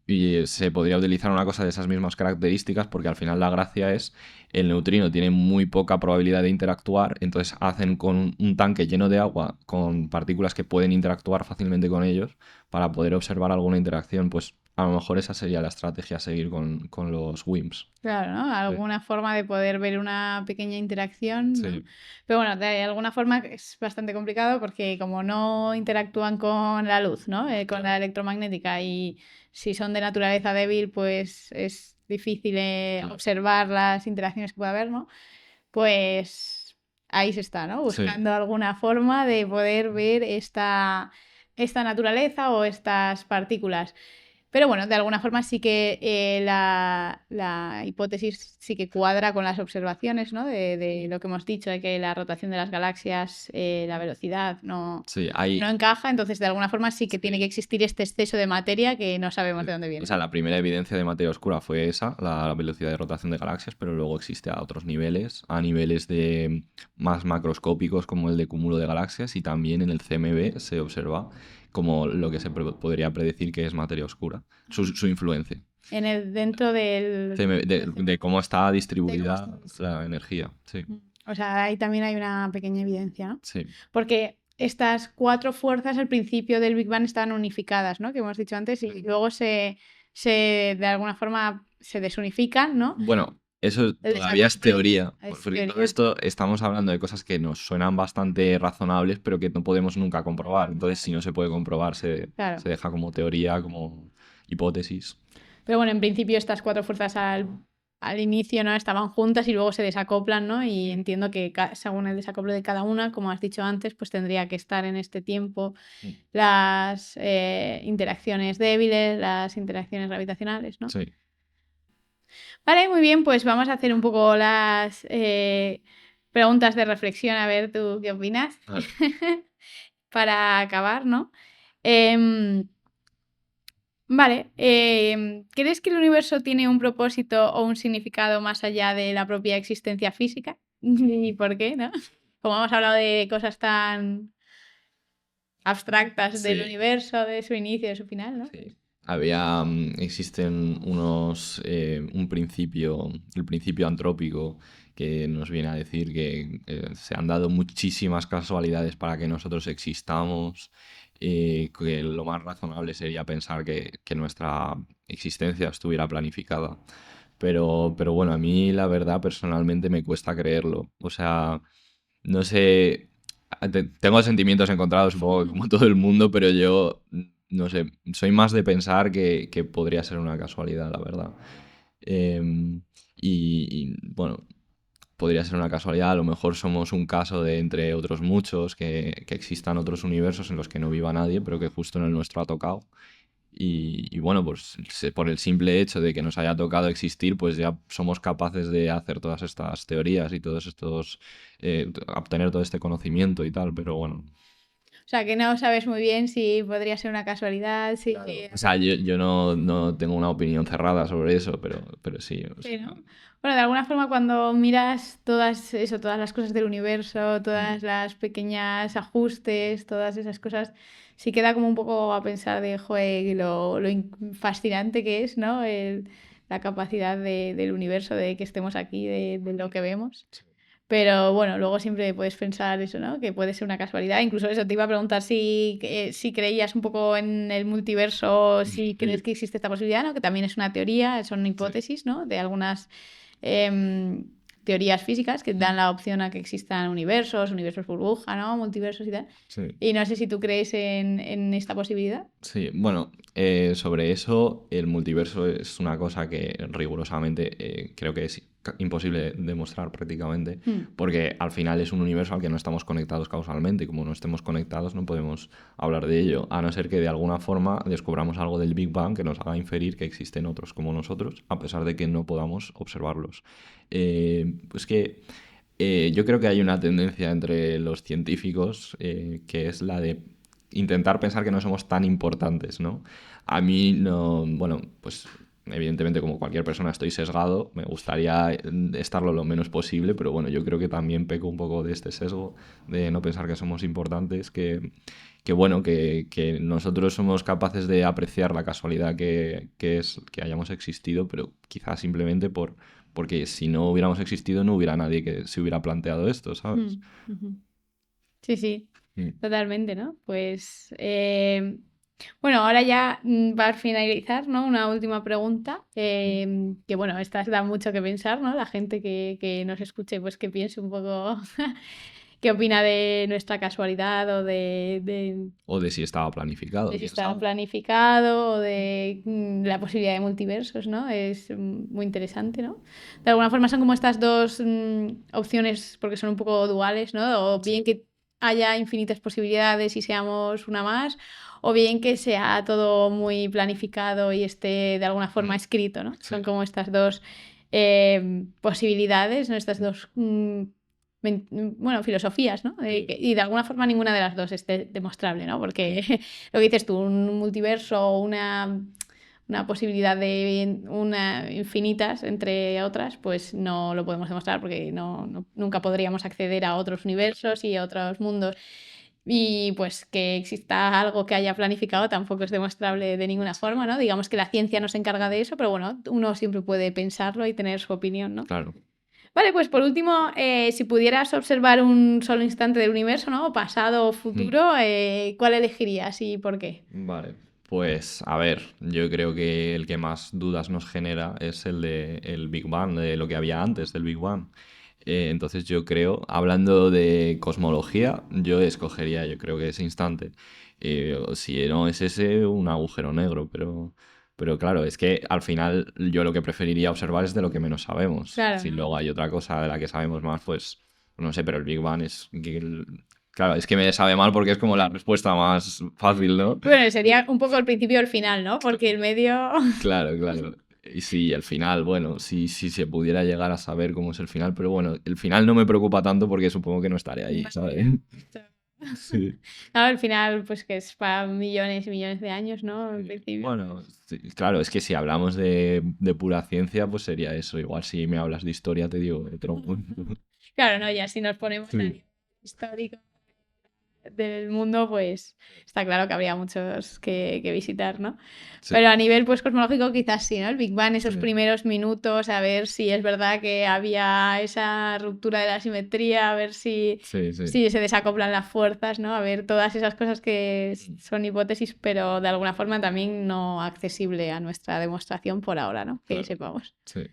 se podría utilizar una cosa de esas mismas características porque al final la gracia es el neutrino tiene muy poca probabilidad de interactuar, entonces hacen con un tanque lleno de agua con partículas que pueden interactuar fácilmente con ellos para poder observar alguna interacción. Pues a lo mejor esa sería la estrategia a seguir con los WIMPs. Claro, ¿no? Sí. Alguna forma de poder ver una pequeña interacción, ¿no? Sí, Pero bueno, de alguna forma es bastante complicado porque como no interactúan con la luz, ¿no? Con la electromagnética y si son de naturaleza débil, pues es difícil claro. observar las interacciones que puede haber, ¿no? Pues ahí se está, ¿no? Sí. Buscando alguna forma de poder ver esta naturaleza o estas partículas. Pero bueno, de alguna forma sí que la hipótesis sí que cuadra con las observaciones, ¿no? De lo que hemos dicho, de que la rotación de las galaxias, la velocidad no, Sí, no hay, encaja, entonces de alguna forma sí que tiene que sí. existir este exceso de materia que no sabemos de dónde O viene. sea, la primera evidencia de materia oscura fue esa, la velocidad de rotación de galaxias, pero luego existe a otros niveles, a niveles de más macroscópicos como el de cúmulo de galaxias y también en el CMB se observa como lo que podría predecir que es materia oscura, su influencia. Dentro del... De cómo está de cómo está distribuida distribuido. la energía, sí, O sea, ahí también hay una pequeña evidencia, ¿no? sí, Porque estas cuatro fuerzas al principio del Big Bang estaban unificadas, ¿no? Que hemos dicho antes, y luego de alguna forma se desunifican, ¿no? Bueno, eso El todavía es desacople teoría, es porque todo teoría. esto estamos hablando de cosas que nos suenan bastante razonables, pero que no podemos nunca comprobar. Entonces, si no se puede comprobar, Claro. se deja como teoría, como hipótesis. Pero bueno, en principio estas cuatro fuerzas al inicio, ¿no? Estaban juntas y luego se desacoplan, ¿no? Y entiendo que según el desacople de cada una, como has dicho antes, pues tendría que estar en este tiempo Mm. las interacciones débiles, las interacciones gravitacionales, ¿no? Sí. Vale, muy bien, pues vamos a hacer un poco las preguntas de reflexión, a ver tú qué opinas, Vale. para acabar, ¿no? Em, vale, ¿crees que el universo tiene un propósito o un significado más allá de la propia existencia física? ¿Y por qué, no? Como hemos hablado de cosas tan abstractas del Sí. universo, de su inicio, de su final, ¿no? Sí. Existen un principio, el principio antrópico, que nos viene a decir que se han dado muchísimas casualidades para que nosotros existamos, que lo más razonable sería pensar que nuestra existencia estuviera planificada. Pero bueno, a mí la verdad personalmente me cuesta creerlo. O sea, no sé, tengo sentimientos encontrados, supongo que como todo el mundo, pero yo, no sé, soy más de pensar que podría ser una casualidad, la verdad. Bueno, podría ser una casualidad, a lo mejor somos un caso de entre otros muchos, que existan otros universos en los que no viva nadie, pero que justo en el nuestro ha tocado. Y bueno, pues por el simple hecho de que nos haya tocado existir, pues ya somos capaces de hacer todas estas teorías y todos estos, obtener todo este conocimiento y tal, pero bueno. O sea, que no sabes muy bien si podría ser una casualidad, si... O sea, yo no tengo una opinión cerrada sobre eso, pero sí. O Sí, sea, ¿no? Bueno, de alguna forma cuando miras todas las cosas del universo, todas las pequeñas ajustes, todas esas cosas, sí queda como un poco a pensar de, joder, fascinante que es, ¿no? La capacidad del universo, de que estemos aquí, de lo que vemos. Pero bueno, luego siempre puedes pensar eso, ¿no? Que puede ser una casualidad. Incluso eso te iba a preguntar si creías un poco en el multiverso, si crees que existe esta posibilidad, ¿no? Que también es una teoría, son sí. hipótesis, ¿no? De algunas em, teorías físicas que dan la opción a que existan universos burbuja, ¿no? Multiversos y tal. Sí. Y no sé si tú crees en esta posibilidad. Sí, bueno, sobre eso, el multiverso es una cosa que rigurosamente creo que es imposible de demostrar prácticamente, Hmm. porque al final es un universo al que no estamos conectados causalmente, y como no estemos conectados no podemos hablar de ello, a no ser que de alguna forma descubramos algo del Big Bang que nos haga inferir que existen otros como nosotros, a pesar de que no podamos observarlos. Pues que yo creo que hay una tendencia entre los científicos que es la de intentar pensar que no somos tan importantes, ¿no? A mí no, bueno, pues evidentemente como cualquier persona estoy sesgado, me gustaría estarlo lo menos posible, pero bueno, yo creo que también peco un poco de este sesgo de no pensar que somos importantes, que bueno, que nosotros somos capaces de apreciar la casualidad que es que hayamos existido, pero quizás simplemente porque si no hubiéramos existido no hubiera nadie que se hubiera planteado esto, ¿sabes? Ujú. Sí, sí, Mm. totalmente, ¿no? Pues bueno, ahora ya para finalizar, ¿no? Una última pregunta, que bueno, esta da mucho que pensar, ¿no? La gente que nos escuche, pues que piense un poco qué opina de nuestra casualidad o O de si estaba planificado, de si quién está sabe. planificado o de la posibilidad de multiversos, ¿no? Es muy interesante, ¿no? De alguna forma son como estas dos opciones, porque son un poco duales, ¿no? O bien que haya infinitas posibilidades y seamos una más, o bien que sea todo muy planificado y esté de alguna forma escrito, ¿no? Sí. Son como estas dos posibilidades, ¿no? Estas dos bueno, filosofías, ¿no? Y de alguna forma ninguna de las dos esté demostrable, ¿no? Porque lo que dices tú, un multiverso o una posibilidad de infinitas entre otras, pues no lo podemos demostrar porque nunca podríamos acceder a otros universos y a otros mundos. Y pues que exista algo que haya planificado tampoco es demostrable de ninguna forma, ¿no? Digamos que la ciencia no se encarga de eso, pero bueno, uno siempre puede pensarlo y tener su opinión, ¿no? Claro. Vale, pues por último, si pudieras observar un solo instante del universo, ¿no? Pasado o futuro, ¿cuál elegirías y por qué? Vale, pues a ver, yo creo que el que más dudas nos genera es el de el Big Bang, de lo que había antes del Big Bang. Entonces yo creo, hablando de cosmología, yo creo que ese instante. O si no es ese, un agujero negro, pero claro, es que al final yo lo que preferiría observar es de lo que menos sabemos. Claro. Si luego hay otra cosa de la que sabemos más, pues no sé, pero el Big Bang claro, es que me sabe mal porque es como la respuesta más fácil, ¿no? Bueno, sería un poco el principio y el final, ¿no? Porque el medio... Claro, claro. Y sí, el final, bueno, sí, sí se pudiera llegar a saber cómo es el final, pero bueno, el final no me preocupa tanto porque supongo que no estaré ahí, ¿sabes? Sí. Claro, al final, pues que es para millones y millones de años, ¿no? En principio. Bueno, sí, claro, es que si hablamos de pura ciencia, pues sería eso. Igual si me hablas de historia, te digo otro mundo. Claro, no, ya si nos ponemos a Sí, nivel histórico del mundo, pues está claro que habría muchos que visitar, ¿no? sí, Pero a nivel pues cosmológico quizás sí, ¿no? El Big Bang, esos sí, primeros minutos, a ver si es verdad que había esa ruptura de la simetría, a ver si sí, sí. se desacoplan las fuerzas, ¿no? A ver todas esas cosas que son hipótesis, pero de alguna forma también no accesible a nuestra demostración por ahora, ¿no? Que Claro, sepamos. sí.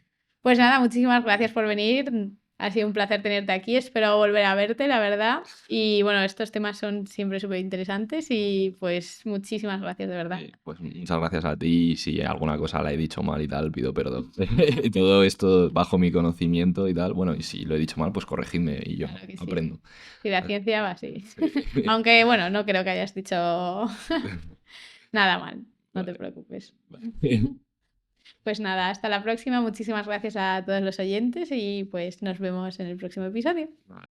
Pues nada, muchísimas gracias por venir. Ha sido un placer tenerte aquí. Espero volver a verte, la verdad. Y bueno, estos temas son siempre súper interesantes y pues muchísimas gracias, de verdad. Pues muchas gracias a ti. Si alguna cosa la he dicho mal y tal, pido perdón. Todo esto bajo mi conocimiento y tal. Bueno, y si lo he dicho mal, pues corregidme y yo Claro que sí. aprendo. Si la ciencia va así. Sí. Aunque bueno, no creo que hayas dicho nada mal. No te Vale, preocupes. vale. Pues nada, hasta la próxima. Muchísimas gracias a todos los oyentes y pues nos vemos en el próximo episodio. Vale.